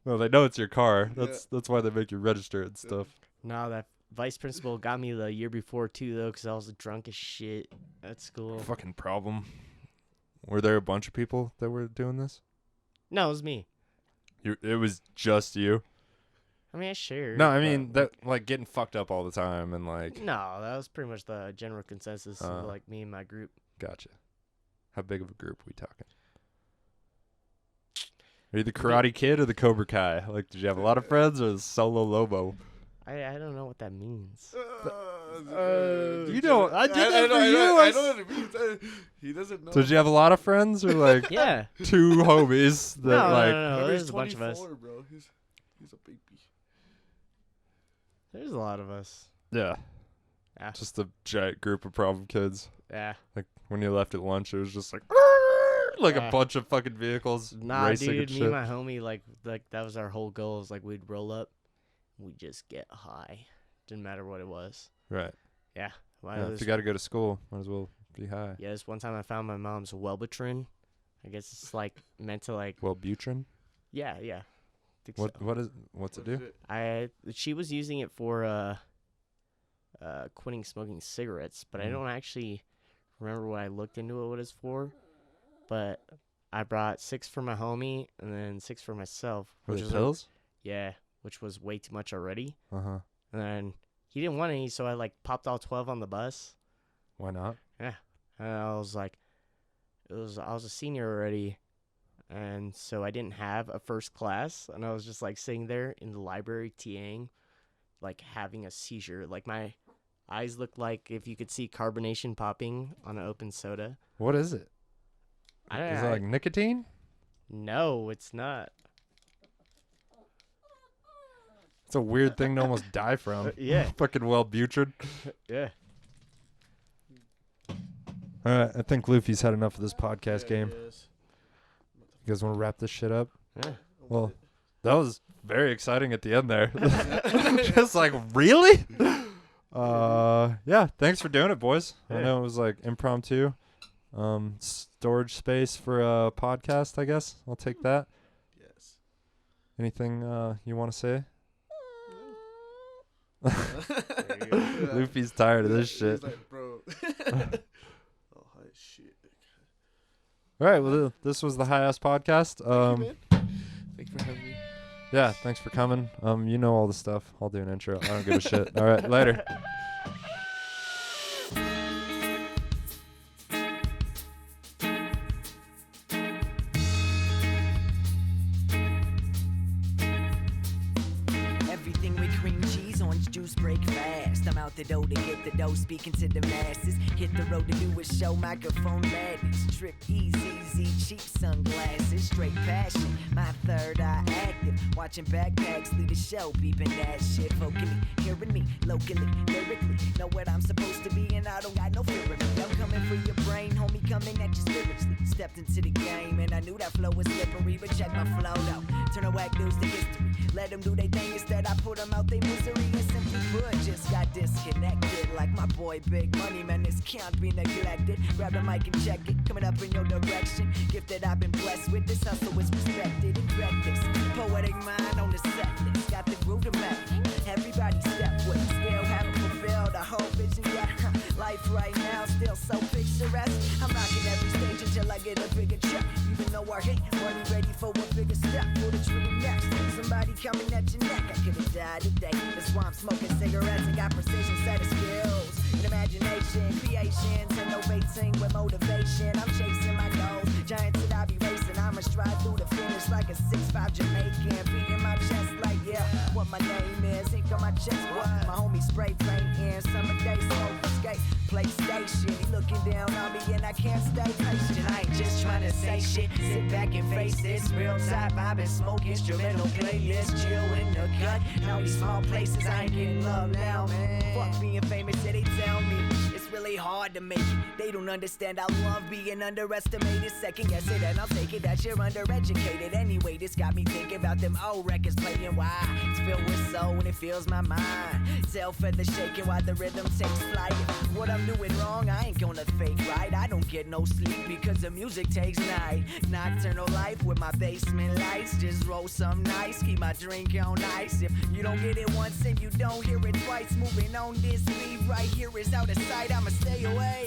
Well, they know it's your car. That's why they make you register and stuff. No, that vice principal got me the year before too, though, because I was drunk as shit at school. Fucking problem. Were there a bunch of people that were doing this? No, it was me. It was just you? I mean, I shared. No, I mean, but- that like getting fucked up all the time and like, No, that was pretty much the general consensus of like me and my group. gotcha. How big of a group are we talking? Are you the Karate Kid or the Cobra Kai? Like, did you have a lot of friends or the Solo Lobo? I don't know what that means. You know, I did that for you. I know what it means. He doesn't know. Did you have a lot of friends or like Yeah. two homies that No, like? no. Remember, There's he's a bunch of us. 24, bro. He's a baby. There's a lot of us. Yeah. Yeah. Just a giant group of problem kids. Yeah. Like when you left at lunch, it was just like a Yeah. bunch of fucking vehicles Nah, racing dude, and me shit. and my homie, like that was our whole goal. Is like we'd roll up, we'd just get high. Didn't matter what it was. Right. Yeah. Yeah, if you got to go to school, might as well be high. Yeah, this one time I found my mom's Wellbutrin. I guess it's like meant to like. Well, Butrin. Yeah. Think so. What's it do? She was using it for quitting smoking cigarettes, but I don't actually remember what I looked into it what it's for. But I brought 6 for my homie and then 6 for myself. Were which they was pills? Yeah, which was way too much already. Uh-huh. And then he didn't want any, so I like popped all 12 on the bus. Why not? And I was like, I was a senior already, and so I didn't have a first class, and I was just like sitting there in the library TAing, like having a seizure. Like my eyes looked like if you could see carbonation popping on an open soda. What is it? Is it like nicotine? No, it's not. It's a weird thing to almost die from. Yeah. Fucking Wellbutrin. Yeah. All right, I think Luffy's had enough of this podcast game. Yes. You guys want to wrap this shit up? Yeah. Well, that was very exciting at the end there. Just like, really? Yeah, thanks for doing it, boys. I Yeah. know it was like impromptu. Storage space for a podcast, I guess. I'll take that. Yes. Anything you want to say? There you go. Luffy's tired of this shit. He's like, bro. Oh, hi, shit. All right. Well, this was the High Ass Podcast. Thank you, man. Thanks for having me. Yeah. Thanks for coming. You know all the stuff. I'll do an intro. I don't give a shit. All right. Later. Everything with cream cheese, orange juice, break fast. I'm out the door to get the dough, speaking to the masses. Hit the road to do a show, microphone madness. Trip easy, cheap sunglasses, straight passion. My third eye active, watching backpacks lead the show, beeping that shit vocally. Hearing me locally, lyrically, know what I'm supposed to be, and I don't got no fear of me. I'm coming for your brain, homie, coming at you spiritually. Stepped into the game, and I knew that flow was slippery, but check my flow though. Turn the whack news to history. Let them do their thing, instead I put them out their misery. And simply put, just got disconnected. Like my boy Big Money, man, this can't be neglected. Grab the mic and check it, coming up in your direction. Gift that I've been blessed with, this hustle is respected and reckless. Poetic mind on the set list, got the groove to match. Everybody step with it, still haven't fulfilled a whole vision yet. Life right now still so picturesque. I'm rocking every stage until I get a bigger check. Even though I hate money, ready for a bigger step. Pull the trigger next. Somebody coming at your neck. I could've died today. That's why I'm smoking cigarettes and got precision set of skills. And imagination, creations, innovating with motivation. I'm chasing my goals. Giants that I be racing. I'ma stride through the finish like a 6'5" Jamaican. Beating my chest like, yeah, what my name is. Ink on my chest, what? My homie spray painting. Summer day, smoke, skate, PlayStation. He looking down on me and I can't stay patient. I ain't just trying to say shit. Sit back and face this. Real type, I've been smoking instrumental playlist. Chill in the cut. Now these small places, I ain't getting love now, man. Fuck being famous, yeah, they tell me. It's really hard to make it. They don't understand I love being underestimated. Second guess it and I'll take it that you're undereducated. Anyway, this got me thinking about them old records playing. Why? It's filled with soul and it fills my mind. Tail feather shaking while the rhythm takes flight. What I'm doing wrong, I ain't gonna fake right. I don't get no sleep because the music takes night. Nocturnal life with my basement lights. Just roll some nice, keep my drink on ice. If you don't get it once and you don't hear it twice, moving on this beat right here is out of sight. I'ma stay away.